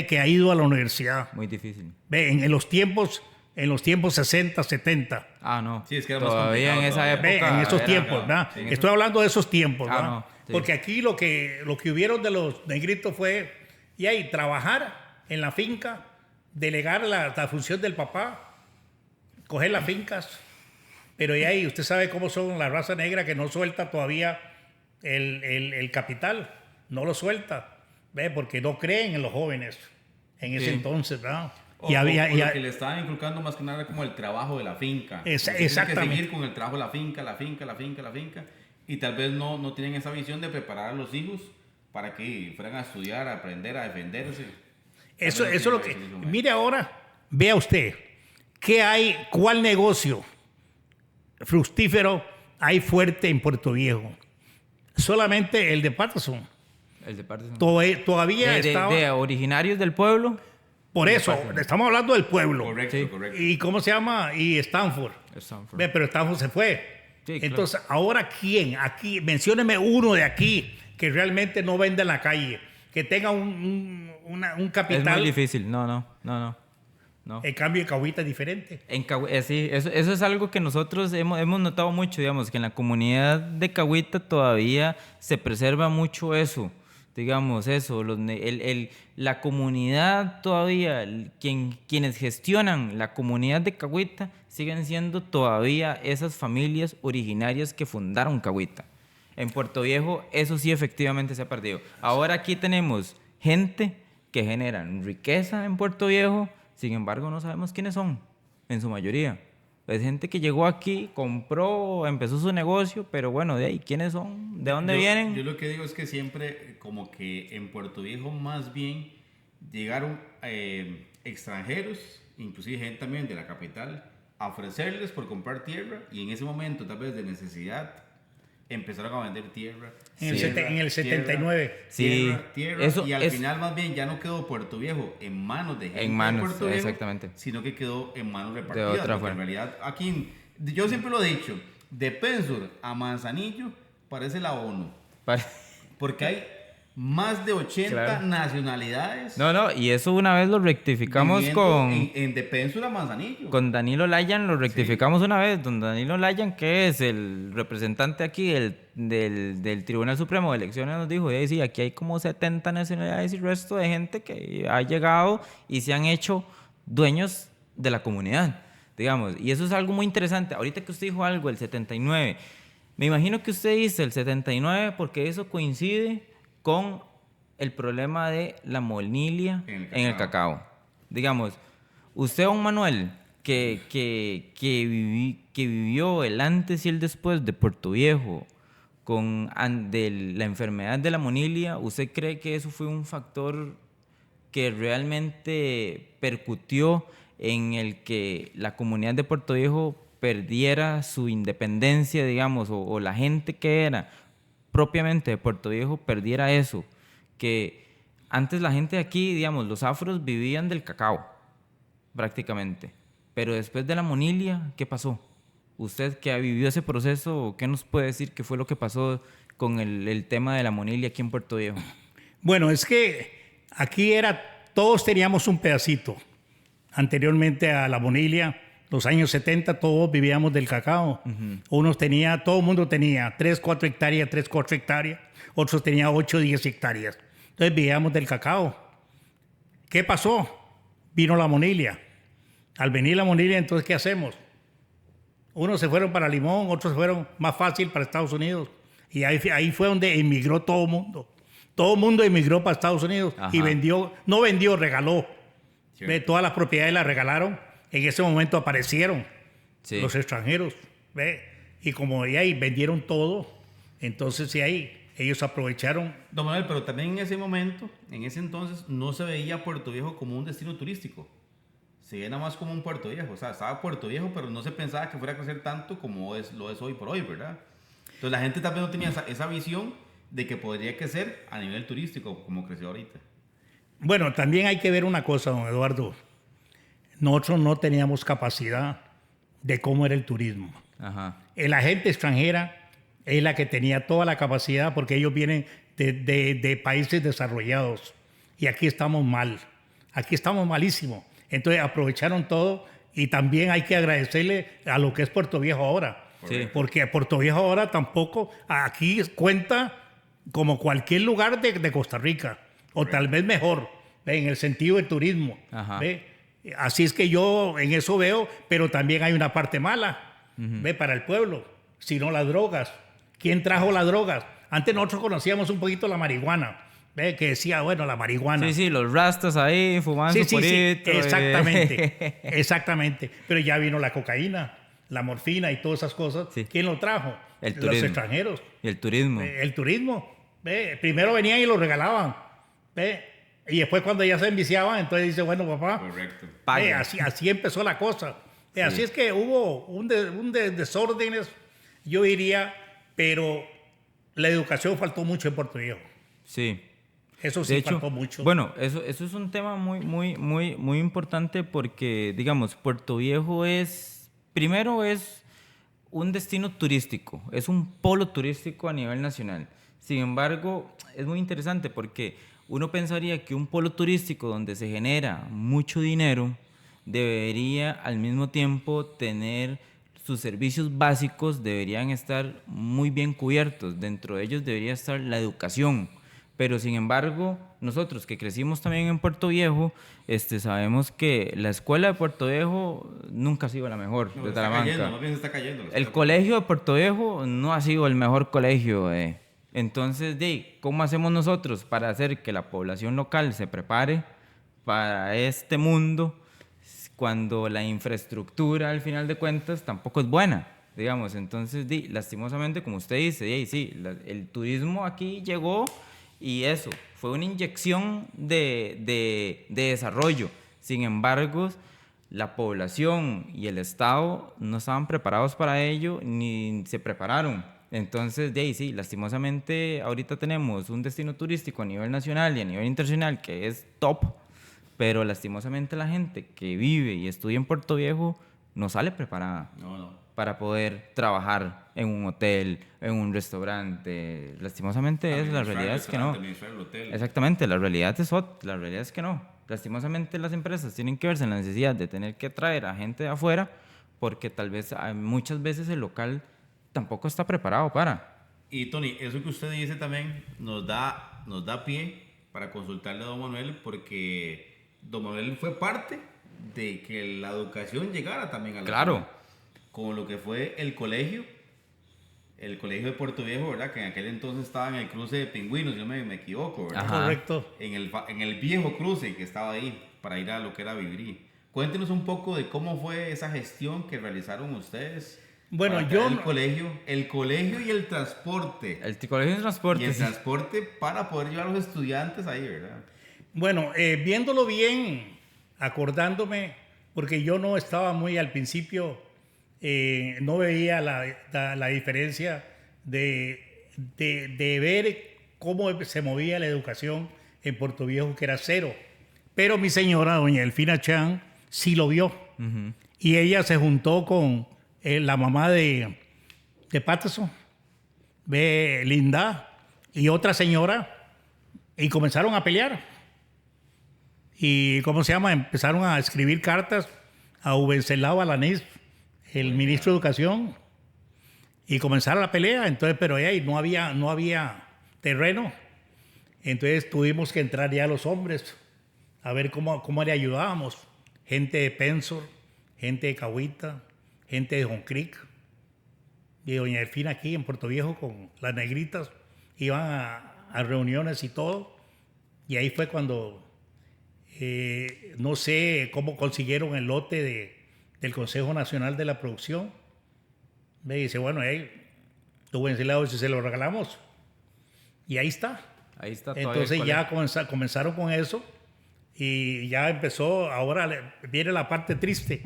que ha ido a la universidad. Muy difícil. En los tiempos 60, 70. Ah, no. Sí, es que era todavía más en esa época. En esos tiempos, ¿verdad? Sí, Estoy hablando de esos tiempos, ¿verdad? No, sí. Porque aquí lo que hubieron de los negritos fue trabajar en la finca, delegar la función del papá, coger las fincas. Pero usted sabe cómo son la raza negra, que no suelta todavía el capital, no lo suelta. Porque no creen en los jóvenes en ese entonces, ¿verdad? O lo que le estaban inculcando más que nada como el trabajo de la finca. Exactamente. Tienen que seguir con el trabajo de la finca. Y tal vez no tienen esa visión de preparar a los hijos para que fueran a estudiar, a aprender, a defenderse. Eso es lo que... Mire ahora, vea usted, ¿cuál negocio fructífero hay fuerte en Puerto Viejo? Solamente el de Patterson. El de Patterson. Todavía estaba... de originarios del pueblo. Por eso, estamos hablando del pueblo. Correcto, Sí. correcto. ¿Y cómo se llama? Y Stanford. Pero Stanford se fue. Sí, claro. Entonces, ¿ahora quién? Aquí, mencióneme uno de aquí que realmente no venda en la calle, que tenga un capital. Es muy difícil. No. En cambio, en Cahuita es diferente. Sí, eso es algo que nosotros hemos notado mucho, digamos, que en la comunidad de Cahuita todavía se preserva mucho eso. Digamos eso, la comunidad todavía, quienes gestionan la comunidad de Cahuita siguen siendo todavía esas familias originarias que fundaron Cahuita. En Puerto Viejo eso sí efectivamente se ha perdido. Ahora aquí tenemos gente que generan riqueza en Puerto Viejo, sin embargo no sabemos quiénes son, en su mayoría. Es gente que llegó aquí, compró, empezó su negocio, pero bueno, de ahí, ¿quiénes son? ¿De dónde vienen? Yo lo que digo es que siempre, como que en Puerto Viejo más bien llegaron extranjeros, inclusive gente también de la capital, a ofrecerles por comprar tierra, y en ese momento, tal vez de necesidad, empezaron a vender tierra. En el 79. Sí, tierra, eso y al es- final más bien ya no quedó Puerto Viejo en manos de gente En manos, de Puerto Viejo, exactamente. sino que quedó en manos repartidas. otra porque en forma. realidad aquí, yo siempre lo he dicho, de Pensur a Manzanillo parece la ONU, Pare- porque hay más de 80 Claro. nacionalidades No, y eso una vez lo rectificamos viviendo de Pensur a Manzanillo. con Danilo Layan, lo rectificamos una vez. Don Danilo Layan, que es el representante aquí del Tribunal Supremo de Elecciones, nos dijo, sí, aquí hay como 70 nacionalidades y resto de gente que ha llegado y se han hecho dueños de la comunidad, digamos. Y eso es algo muy interesante. Ahorita que usted dijo algo, el 79, me imagino que usted dice el 79 porque eso coincide con el problema de la molinia en el cacao. Digamos, usted, don Manuel, que vivió el antes y el después de Puerto Viejo de la enfermedad de la monilia, ¿usted cree que eso fue un factor que realmente percutió en el que la comunidad de Puerto Viejo perdiera su independencia, digamos, o la gente que era propiamente de Puerto Viejo perdiera eso? Que antes la gente de aquí, digamos, los afros vivían del cacao, prácticamente. Pero después de la monilia, ¿qué pasó? Usted que ha vivido ese proceso, ¿qué nos puede decir qué fue lo que pasó con el tema de la monilia aquí en Puerto Viejo? Bueno, es que aquí todos teníamos un pedacito. Anteriormente a la monilia, los años 70, todos vivíamos del cacao. Todo el mundo tenía 3, 4 hectáreas, otros tenían 8, 10 hectáreas. Entonces vivíamos del cacao. ¿Qué pasó? Vino la monilia. Al venir la monilia, entonces, ¿qué hacemos? Unos se fueron para Limón, otros se fueron más fácil para Estados Unidos. Y ahí fue donde emigró todo el mundo. Todo el mundo emigró para Estados Unidos. Ajá. Y no vendió, regaló. Cierto. Ve, todas las propiedades las regalaron. En ese momento aparecieron Sí. los extranjeros. Ve, y como ahí vendieron todo, entonces sí, ahí ellos aprovecharon. Don Manuel, pero también en ese momento, en ese entonces, no se veía Puerto Viejo como un destino turístico. Se veía nada más como un Puerto Viejo. O sea, estaba Puerto Viejo, pero no se pensaba que fuera a crecer tanto como lo es hoy por hoy, ¿verdad? Entonces la gente también no tenía esa visión de que podría crecer a nivel turístico como creció ahorita. Bueno, también hay que ver una cosa, don Eduardo. Nosotros no teníamos capacidad de cómo era el turismo. Ajá. La gente extranjera es la que tenía toda la capacidad porque ellos vienen de países desarrollados. Y aquí estamos mal. Aquí estamos malísimo. Entonces aprovecharon todo y también hay que agradecerle a lo que es Puerto Viejo ahora. Sí. Porque Puerto Viejo ahora tampoco, aquí cuenta como cualquier lugar de Costa Rica. O tal vez mejor, ¿ve? En el sentido del turismo. Ajá. ¿Ve? Así es que yo en eso veo, pero también hay una parte mala, ¿ve? Para el pueblo, sino las drogas. ¿Quién trajo las drogas? Antes nosotros conocíamos un poquito la marihuana, ¿ve? Que decía, bueno, la marihuana. Sí, sí, los rastas ahí fumando Sí, su porito. exactamente, exactamente. Pero ya vino la cocaína, la morfina y todas esas cosas. Sí. ¿Quién lo trajo? El Los turismo. extranjeros. Y el turismo. El turismo. ¿Ve? Primero venían y lo regalaban. ¿Ve? Y después cuando ya se enviciaban, entonces dice, bueno, papá, Correcto. Pague. así empezó la cosa. Así es que hubo un desórdenes, yo diría, pero la educación faltó mucho en Puerto Viejo. Sí. Eso De sí hecho, faltó mucho. bueno, eso es un tema muy importante porque, digamos, Puerto Viejo primero es un destino turístico, es un polo turístico a nivel nacional. Sin embargo, es muy interesante porque uno pensaría que un polo turístico donde se genera mucho dinero debería al mismo tiempo tener sus servicios básicos, deberían estar muy bien cubiertos. Dentro de ellos debería estar la educación. Pero sin embargo, nosotros que crecimos también en Puerto Viejo, sabemos que la escuela de Puerto Viejo nunca ha sido la mejor No, de está Talamanca. cayendo, más bien se está cayendo. El colegio de Puerto Viejo no ha sido el mejor colegio en Entonces, ¿cómo hacemos nosotros para hacer que la población local se prepare para este mundo cuando la infraestructura, al final de cuentas, tampoco es buena? Digamos, entonces, lastimosamente, como usted dice, sí, el turismo aquí llegó y eso, fue una inyección de desarrollo. Sin embargo, la población y el Estado no estaban preparados para ello ni se prepararon. Entonces, sí, lastimosamente, ahorita tenemos un destino turístico a nivel nacional y a nivel internacional que es top, pero lastimosamente la gente que vive y estudia en Puerto Viejo no sale preparada. No. Para poder trabajar en un hotel, en un restaurante. Lastimosamente la realidad es que no. Exactamente, la realidad es que no. Lastimosamente las empresas tienen que verse en la necesidad de tener que traer a gente de afuera porque tal vez muchas veces el local tampoco está preparado para. Y Tony, eso que usted dice también nos da pie para consultarle a don Manuel, porque don Manuel fue parte de que la educación llegara también a la ciudad. Con lo que fue el colegio de Puerto Viejo, ¿verdad? Que en aquel entonces estaba en el cruce de Pingüinos, si no me equivoco, ¿verdad? Ajá. Correcto. En el viejo cruce que estaba ahí para ir a lo que era Viviri. Cuéntenos un poco de cómo fue esa gestión que realizaron ustedes. Bueno, el colegio y el transporte. El colegio y transporte. Y el transporte para poder llevar a los estudiantes ahí, ¿verdad? Bueno, viéndolo bien, acordándome, porque yo no estaba muy al principio, no veía la diferencia de ver cómo se movía la educación en Puerto Viejo, que era cero. Pero mi señora, doña Elfina Chan, sí lo vio. Uh-huh. Y ella se juntó con la mamá de Patterson, Linda, y otra señora, y comenzaron a pelear. Y, empezaron a escribir cartas a Wenceslao Alanís, el ministro de Educación, y comenzaron la pelea. Entonces, pero no había terreno. Entonces tuvimos que entrar ya los hombres a ver cómo le ayudábamos. Gente de Pensor, gente de Cahuita, gente de John Creek. Y doña Delfina aquí en Puerto Viejo con las negritas. Iban a reuniones y todo. Y ahí fue cuando, no sé cómo consiguieron el lote del Consejo Nacional de la Producción. Me dice, bueno, tu Wenceslao, si se lo regalamos. Y ahí está. Ahí está. Entonces ya comenzaron con eso y ya empezó, ahora viene la parte triste,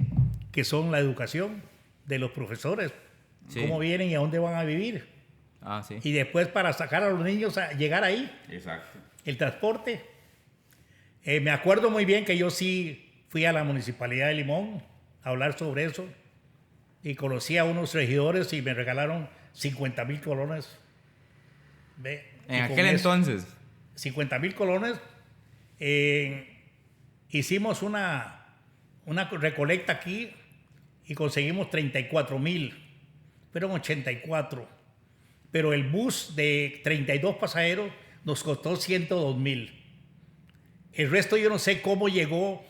que son la educación de los profesores. Sí. Cómo vienen y a dónde van a vivir. Ah, sí. Y después para sacar a los niños a llegar ahí. Exacto. El transporte. Me acuerdo muy bien que yo sí fui a la Municipalidad de Limón a hablar sobre eso y conocí a unos regidores y me regalaron 50,000 colones. En aquel entonces. 50,000 colones. Hicimos una recolecta aquí y conseguimos 34,000. Fueron 84. Pero el bus de 32 pasajeros nos costó 102,000. El resto yo no sé cómo llegó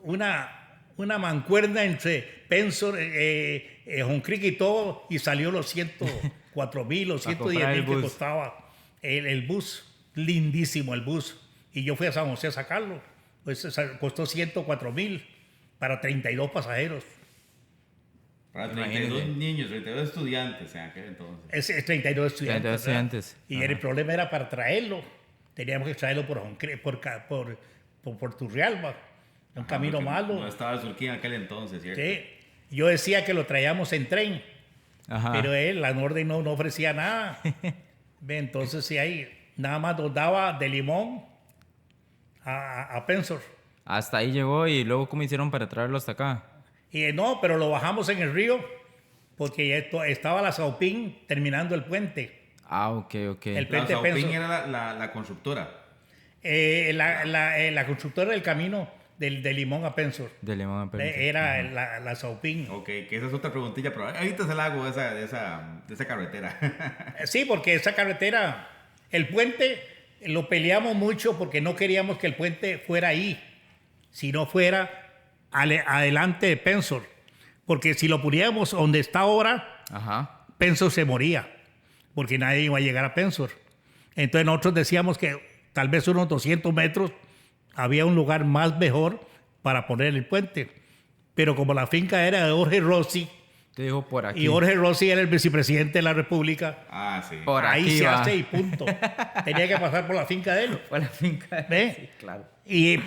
una mancuerna entre Pensor, John Creek y todo, y salió los 104,000 o 110,000 que costaba el bus. Lindísimo el bus. Y yo fui a San José a sacarlo. Pues costó 104,000 para 32 pasajeros. Para 32 niños, 32 estudiantes en aquel entonces. Es 32 estudiantes. 32 estudiantes. Y el problema era para traerlo. Teníamos que traerlo por Turrialba. Un camino malo. No estaba el Surquí en aquel entonces, ¿cierto? Sí. Yo decía que lo traíamos en tren. Ajá. Pero la Norden no ofrecía nada. Entonces, sí, ahí nada más nos daba de Limón a Pensor. Hasta ahí llegó y luego ¿cómo hicieron para traerlo hasta acá? Y no, pero lo bajamos en el río porque estaba la Saupín terminando el puente. Ah, ok. El puente Saupín era la constructora. La constructora del camino de Limón a Pensor. De Limón a Pensor. Era la Saupín. Ok, que esa es otra preguntilla, pero ahorita se la hago de esa carretera. Sí, porque esa carretera, el puente lo peleamos mucho porque no queríamos que el puente fuera ahí, sino fuera adelante de Pensor. Porque si lo pusiéramos donde está ahora, ajá, Pensor se moría, porque nadie iba a llegar a Pensor. Entonces nosotros decíamos que tal vez unos 200 metros había un lugar más mejor para poner el puente. Pero como la finca era de Jorge Rossi, Te dijo por aquí. y Jorge Rossi era el vicepresidente de la República, Ah, sí. Por ahí aquí se va. hace y punto. Tenía que pasar por la finca de él. Por la finca. ¿Ve? Sí, claro.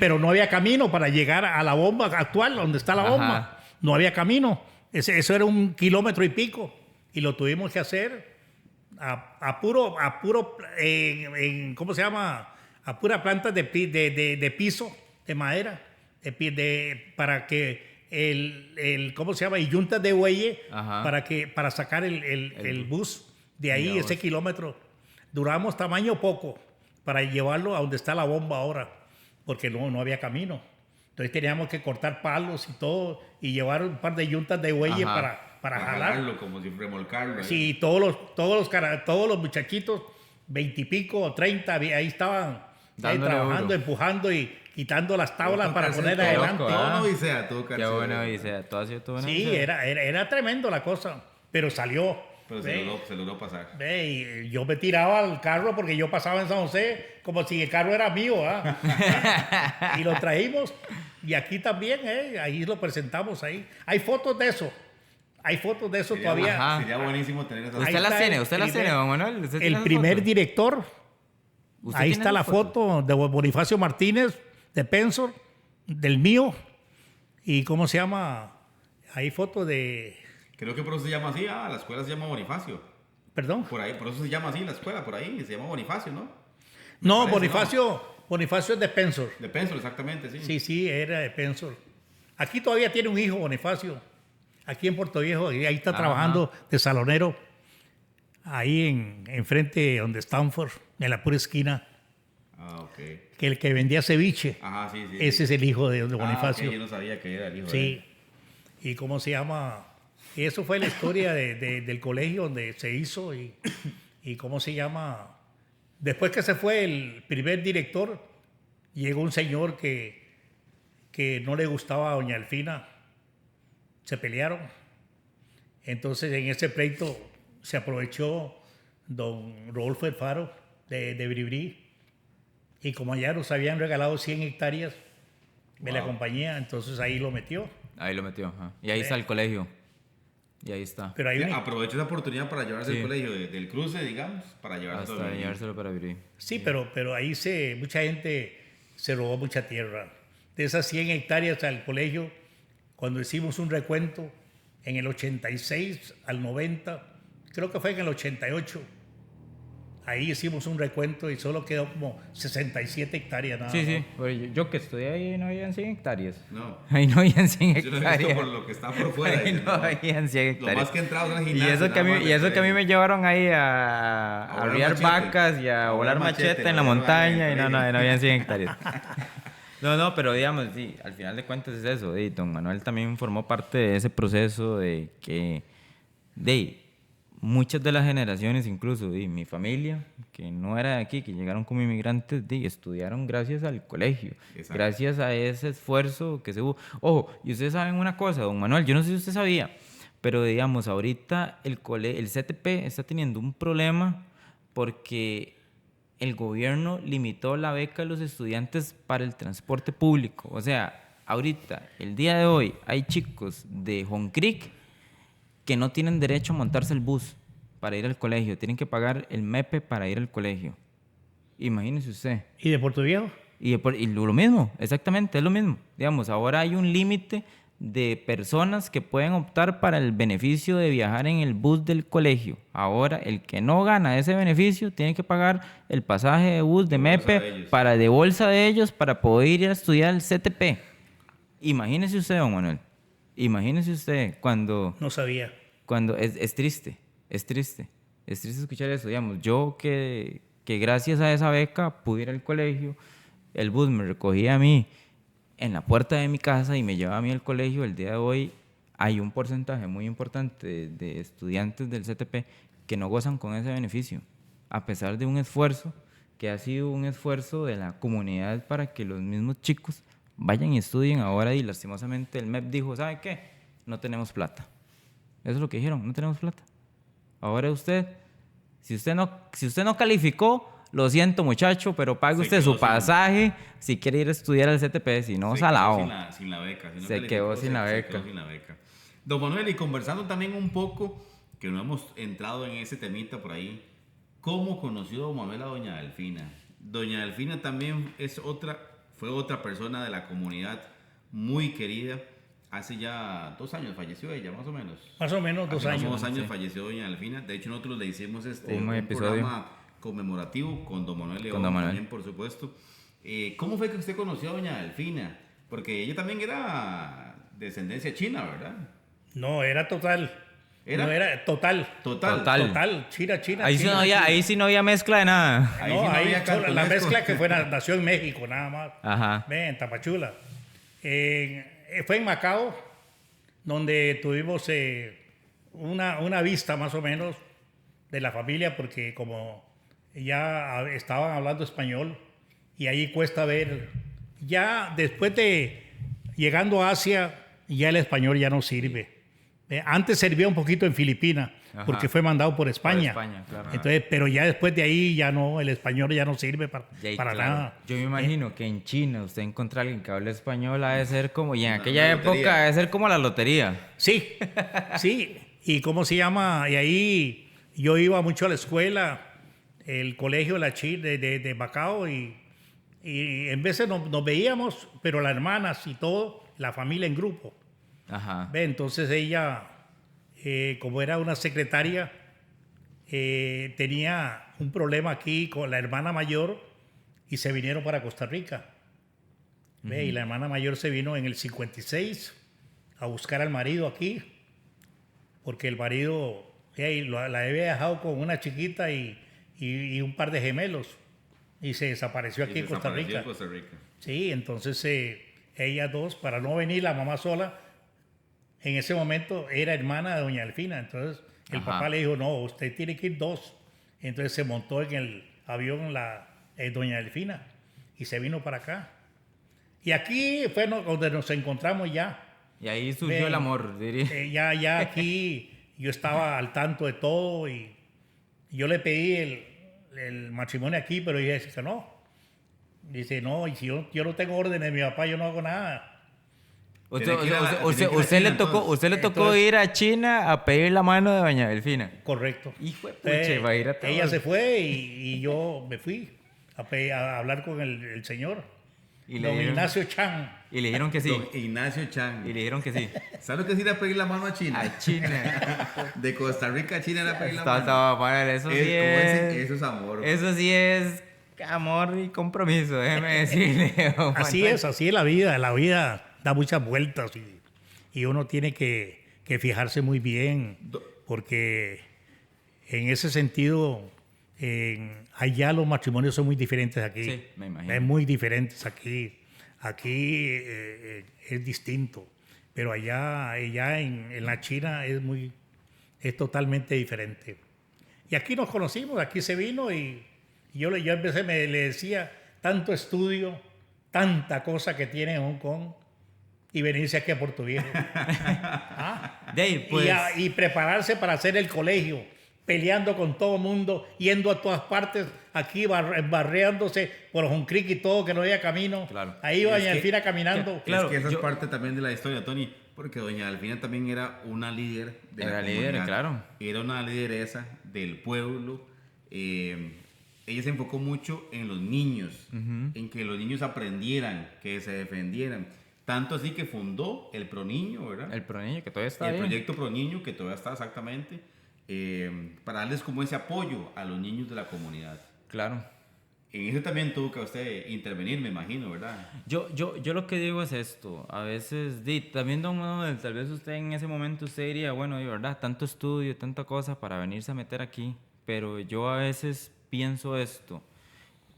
Pero no había camino para llegar a la bomba actual, donde está la Ajá. bomba. No había camino. Eso era 1 kilómetro y pico. Y lo tuvimos que hacer a puro ¿cómo se llama? A pura planta de piso, de madera, para que ¿cómo se llama? Y yuntas de bueye Ajá. para sacar el bus de ahí, Mira ese vos. kilómetro. Duramos tamaño poco para llevarlo a donde está la bomba ahora, porque no había camino. Entonces teníamos que cortar palos y todo y llevar un par de yuntas de bueye Ajá. para jalar. jalarlo, como si remolcarlo. Sí, todos los muchachitos, 20 y pico o 30, ahí estaban ahí Dándole trabajando, duro. empujando y quitando las tablas para poner todo, adelante. loco, Todo ah. una odisea, tuvo que Qué hacer. buena odisea. Todo ha sido toda una Sí, odisea. era tremendo la cosa, pero salió. Pero Ve, se logró pasar. y yo me tiraba al carro porque yo pasaba en San José como si el carro era mío. ¿Ah? Y lo traímos. Y aquí también, ahí lo presentamos ahí. Hay fotos de eso. Hay fotos de eso Sería, todavía. Ajá. sería buenísimo tener esas Ahí ¿Usted las está tiene? el ¿Usted las primer- tiene, don Manuel? ¿Usted tiene El esas primer fotos? director. ¿Usted Ahí tiene está la esas fotos? foto de Bonifacio Martínez, de Pensor, del mío. ¿Y cómo se llama? Hay foto de... Creo que por eso se llama así. Ah, la escuela se llama Bonifacio. Perdón. Por ahí, por eso se llama así la escuela, por ahí. Se llama Bonifacio, ¿no? No, parece, Bonifacio es de Pensor. De Pensor, exactamente, sí. Sí, era de Pensor. Aquí todavía tiene un hijo, Bonifacio. Aquí en Puerto Viejo, y ahí está Ajá. trabajando de salonero. Ahí enfrente donde Stanford, en la pura esquina. Ah, ok. Que el que vendía ceviche. Ajá, sí, sí. Ese sí. es el hijo de Ah, Bonifacio. ok, yo no sabía que era el hijo de Sí. él. ¿Y cómo se llama? Y eso fue la historia del colegio donde se hizo y cómo se llama. Después que se fue el primer director, llegó un señor que no le gustaba a doña Elfina. Se pelearon. Entonces en ese pleito se aprovechó don Rodolfo Alfaro de Bribrí. Y como allá nos habían regalado 100 hectáreas de la Wow. compañía, entonces ahí lo metió. Ahí lo metió. Ajá. Y ahí está el colegio. Y ahí está. Pero hay Sí, una- aprovecho esa oportunidad para llevarse Sí. el colegio del cruce, digamos, para llevarse todo Hasta el- llevárselo para abrir. Sí, pero ahí mucha gente se robó mucha tierra. De esas 100 hectáreas al colegio, cuando hicimos un recuento en el 86 al 90, creo que fue en el 88, ahí hicimos un recuento y solo quedó como 67 hectáreas nada Sí, más. sí. Pero yo que estudié ahí no habían 100 hectáreas. No. Ahí no habían 100 Yo lo he visto hectáreas. por lo que está por fuera. Ahí no habían 100 Lo hectáreas. más que he entrado es al Y gimnasio. eso que a mí, nada más y eso que a mí de- me llevaron ahí a volar arriar machete. vacas y a A volar volar machete machete, en la a volar montaña y machete. no habían 100 hectáreas. No, pero digamos, sí, al final de cuentas es eso. Don Manuel también formó parte de ese proceso de que muchas de las generaciones, incluso mi familia, que no era de aquí, que llegaron como inmigrantes, estudiaron gracias al colegio, Exacto. gracias a ese esfuerzo que se hubo. Ojo, y ustedes saben una cosa, don Manuel, yo no sé si usted sabía, pero digamos, ahorita el CTP está teniendo un problema porque el gobierno limitó la beca de los estudiantes para el transporte público. O sea, ahorita, el día de hoy, hay chicos de Jon Creek que no tienen derecho a montarse el bus para ir al colegio. Tienen que pagar el MEPE para ir al colegio. Imagínese usted. ¿Y de Puerto Viejo? Y lo mismo, exactamente, es lo mismo. Digamos, ahora hay un límite de personas que pueden optar para el beneficio de viajar en el bus del colegio. Ahora, el que no gana ese beneficio tiene que pagar el pasaje de bus de bolsa de MEPE ellos. de bolsa de ellos para poder ir a estudiar el CTP. Imagínese usted, don Manuel. Imagínese usted cuando No sabía. es triste, es triste escuchar eso, digamos, yo que gracias a esa beca pude ir al colegio, el bus me recogía a mí en la puerta de mi casa y me llevaba a mí al colegio. El día de hoy hay un porcentaje muy importante de estudiantes del CTP que no gozan con ese beneficio, a pesar de un esfuerzo que ha sido un esfuerzo de la comunidad para que los mismos chicos vayan y estudien ahora, y lastimosamente el MEP dijo, ¿sabe qué? No tenemos plata. Eso es lo que dijeron, no tenemos plata. Ahora si usted no calificó, lo siento muchacho, pero pague Se usted quedó su sin- pasaje si quiere ir a estudiar al CTP, si no, Se quedó salado. sin la beca. Si no Se calificó, quedó sin la se beca. quedó sin la beca. Don Manuel, y conversando también un poco, que no hemos entrado en ese temita por ahí, ¿cómo conoció don Manuel a doña Delfina? Doña Delfina también fue otra persona de la comunidad muy querida. Hace ya 2 años falleció ella, más o menos. Más o menos 2 Hace años. 2 años sí. falleció doña Delfina. De hecho, nosotros le hicimos Un un episodio. programa conmemorativo con don Manuel León Con don Manuel. también, por supuesto. ¿Cómo fue que usted conoció a doña Delfina? Porque ella también era descendencia china, ¿verdad? No, era total. ¿Era? No, era total. Total. Total. China. Ahí sí, China, no había, China. ahí sí no había mezcla de nada. Ahí No, sí no ahí había solo la cantonesco. mezcla que fue, nació en México, nada más. Ajá. Ve, en Tapachula. Fue en Macao, donde tuvimos una vista más o menos de la familia, porque como ya estaban hablando español, y ahí cuesta ver, ya después de llegando a Asia, ya el español ya no sirve. Antes servía un poquito en Filipinas, Ajá. porque fue mandado por España. España, claro. Entonces, pero ya después de ahí ya no, el español ya no sirve para Y para claro, nada. yo me imagino que en China usted encuentra a alguien que hable español, ha de ser como, y en Una aquella lotería. época, ha de ser como la lotería. Sí, sí. ¿Y cómo se llama? Y ahí yo iba mucho a la escuela, el colegio de Macao, y en veces nos veíamos, pero las hermanas y todo, la familia en grupo. Ajá. Ve, entonces ella, como era una secretaria, tenía un problema aquí con la hermana mayor y se vinieron para Costa Rica. Ve, y la hermana mayor se vino en el 56 a buscar al marido aquí, porque el marido la había dejado con una chiquita y un par de gemelos, y se desapareció aquí en Costa Desapareció Rica. en Costa Rica. Sí, entonces ellas dos, para no venir la mamá sola, en ese momento era hermana de doña Delfina. Entonces el Ajá. papá le dijo, no, usted tiene que ir 2. Entonces se montó en el avión doña Delfina y se vino para acá. Y aquí fue donde nos encontramos ya. Y ahí surgió Ve, el amor, diría. Ya aquí yo estaba al tanto de todo y yo le pedí el matrimonio aquí, pero ella dice que no. Dice, no, y si yo no tengo orden de mi papá, yo no hago nada. Tiene que ir a la- tiene que ir a Usted le China, tocó, entonces. usted le tocó Entonces- ir a China a pedir la mano de doña Delfina. Correcto. Hijo de puche, va a ir a todo. Ella se fue y yo me fui a hablar con el señor, Y le don dijeron- Ignacio Chan. Y le dijeron que sí. Don Ignacio Chang. Y le dijeron que sí. ¿Sabes lo que es ir a pedir la mano a China? A China. De Costa Rica a China era pedir la mano. Estaba para eso sí Eso es amor. Eso sí es amor y compromiso, déjeme decirle. don Así Manuel. es, así es la vida. La vida da muchas vueltas y uno tiene que fijarse muy bien, porque en ese sentido, allá los matrimonios son muy diferentes aquí. Sí, me imagino. Es muy diferentes aquí. Aquí es distinto, pero allá en la China es totalmente diferente. Y aquí nos conocimos, aquí se vino y yo empecé, le decía, tanto estudio, tanta cosa que tiene en Hong Kong y venirse aquí a Puerto Viejo. ¿Ah? De ahí, pues, Y prepararse para hacer el colegio, peleando con todo el mundo, yendo a todas partes, aquí barreándose por Hong Creek y todo, que no había camino. Claro. Ahí iba Es doña que- Delfina caminando. Claro, es que esa yo- es parte también de la historia, Tony, porque doña Delfina también era una líder de la Era líder, comunidad. claro. Era una lideresa del pueblo. Ella se enfocó mucho en los niños, en que los niños aprendieran, que se defendieran. Tanto así que fundó el ProNiño, ¿verdad? el proniño que todavía está El ahí. proyecto ProNiño, que todavía está exactamente, para darles como ese apoyo a los niños de la comunidad. Claro. En eso también tuvo que usted intervenir, me imagino, ¿verdad? Yo lo que digo es esto, a veces, también don Manuel, tal vez usted en ese momento usted diría, bueno, de verdad, tanto estudio, tanta cosa para venirse a meter aquí, pero yo a veces pienso esto,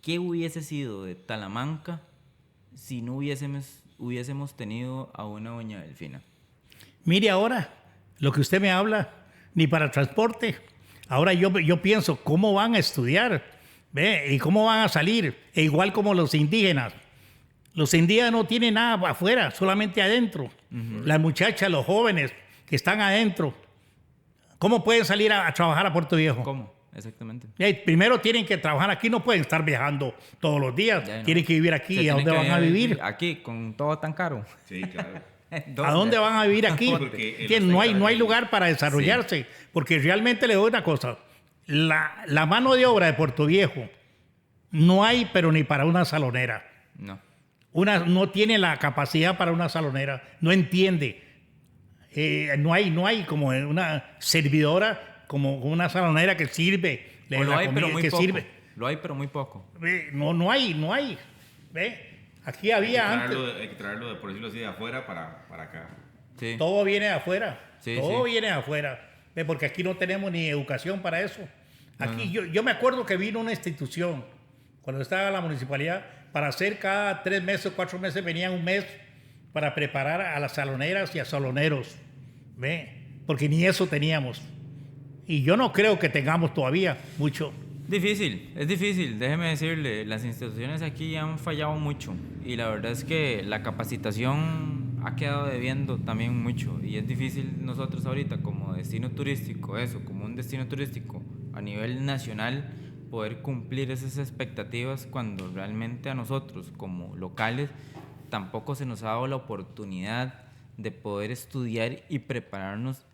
¿qué hubiese sido de Talamanca si no hubiésemos tenido a una doña Delfina? Mire ahora, lo que usted me habla, ni para transporte. Ahora yo pienso, ¿cómo van a estudiar? ¿Ve? ¿Y cómo van a salir? E igual como los indígenas. Los indígenas no tienen nada afuera, solamente adentro. Las muchachas, los jóvenes que están adentro, ¿cómo pueden salir a trabajar a Puerto Viejo? ¿Cómo? exactamente. Primero tienen que trabajar aquí, no pueden estar viajando todos los días. Ya, no. Tienen que vivir aquí. ¿Y a dónde van a vivir? Aquí, con todo tan caro. Sí, claro. ¿A dónde van a vivir aquí? Porque No hay lugar para desarrollarse. Porque realmente le doy una cosa. La mano de obra de Puerto Viejo no hay, pero ni para una salonera. No. No tiene la capacidad para una salonera. No entiende. No hay como una servidora, como una salonera que sirve. O lo hay, pero muy que poco. sirve. Lo hay, pero muy poco. No hay. ¿Ve? Aquí había antes. Hay que traerlo, por decirlo así, de afuera para acá. Sí. Todo viene de afuera. Sí, Todo sí. viene de afuera. ¿Ve? Porque aquí no tenemos ni educación para eso. Aquí yo me acuerdo que vino una institución, cuando estaba en la municipalidad, para hacer cada 3 meses, 4 meses, venían un mes para preparar a las saloneras y a saloneros. ¿Ve? Porque ni eso teníamos. Y yo no creo que tengamos todavía mucho. Es difícil, déjeme decirle, las instituciones aquí han fallado mucho y la verdad es que la capacitación ha quedado debiendo también mucho y es difícil nosotros ahorita como destino turístico, como un destino turístico a nivel nacional, poder cumplir esas expectativas cuando realmente a nosotros como locales tampoco se nos ha dado la oportunidad de poder estudiar y prepararnos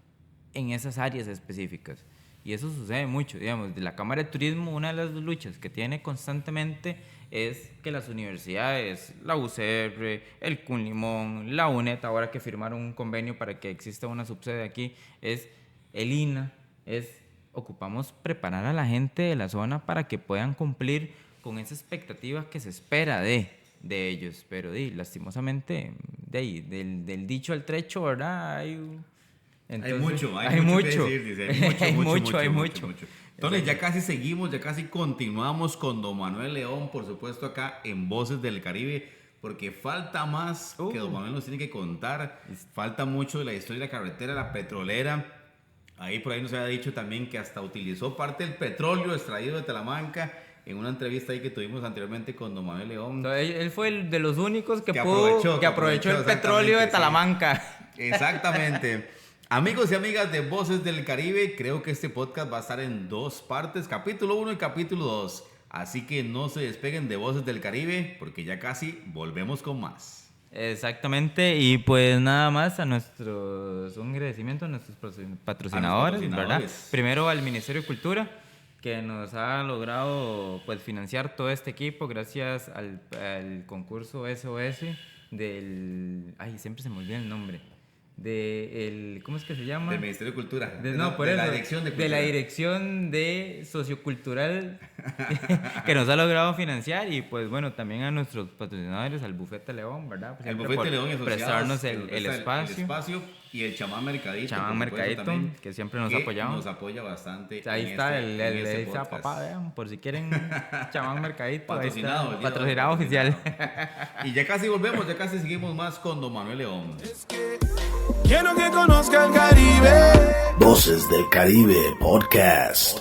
en esas áreas específicas. Y eso sucede mucho, digamos, de la Cámara de Turismo, una de las luchas que tiene constantemente es que las universidades, la UCR, el Cunlimón, la UNED, ahora que firmaron un convenio para que exista una subsede aquí, es el INA, ocupamos preparar a la gente de la zona para que puedan cumplir con esa expectativa que se espera de ellos, pero lastimosamente, del dicho al trecho, ¿verdad? Entonces, hay mucho que decir, dice, hay mucho. Entonces ya casi seguimos, ya casi continuamos con Don Manuel León, por supuesto acá en Voces del Caribe, porque falta más que Don Manuel nos tiene que contar, falta mucho de la historia de la carretera, la petrolera, ahí por ahí nos había dicho también que hasta utilizó parte del petróleo extraído de Talamanca, en una entrevista ahí que tuvimos anteriormente con Don Manuel León. Él fue el de los únicos que aprovechó el exactamente, petróleo de Talamanca. Sí. Exactamente. Amigos y amigas de Voces del Caribe, creo que este podcast va a estar en 2 partes, capítulo 1 y capítulo 2. Así que no se despeguen de Voces del Caribe, porque ya casi volvemos con más. Exactamente, y pues nada más un agradecimiento a nuestros patrocinadores, ¿verdad? Primero al Ministerio de Cultura, que nos ha logrado pues financiar todo este equipo gracias al concurso SOS siempre se me olvida el nombre. ¿Cómo es que se llama? Del Ministerio de Cultura. De la Dirección de Cultura. De la Dirección de Sociocultural que nos ha logrado financiar y pues bueno, también a nuestros patrocinadores, al Bufete León, ¿verdad? Pues el Bufete León y prestarnos el espacio. Y el Chamán Mercadito. Chamán Mercadito, también, que siempre nos ha apoyado. Nos apoya bastante. Ahí está el papá, vean, por si quieren Chamán Mercadito. Patrocinado oficial. Y ya casi volvemos, ya casi seguimos más con Don Manuel León. Quiero que conozca el Caribe. Voces del Caribe Podcast.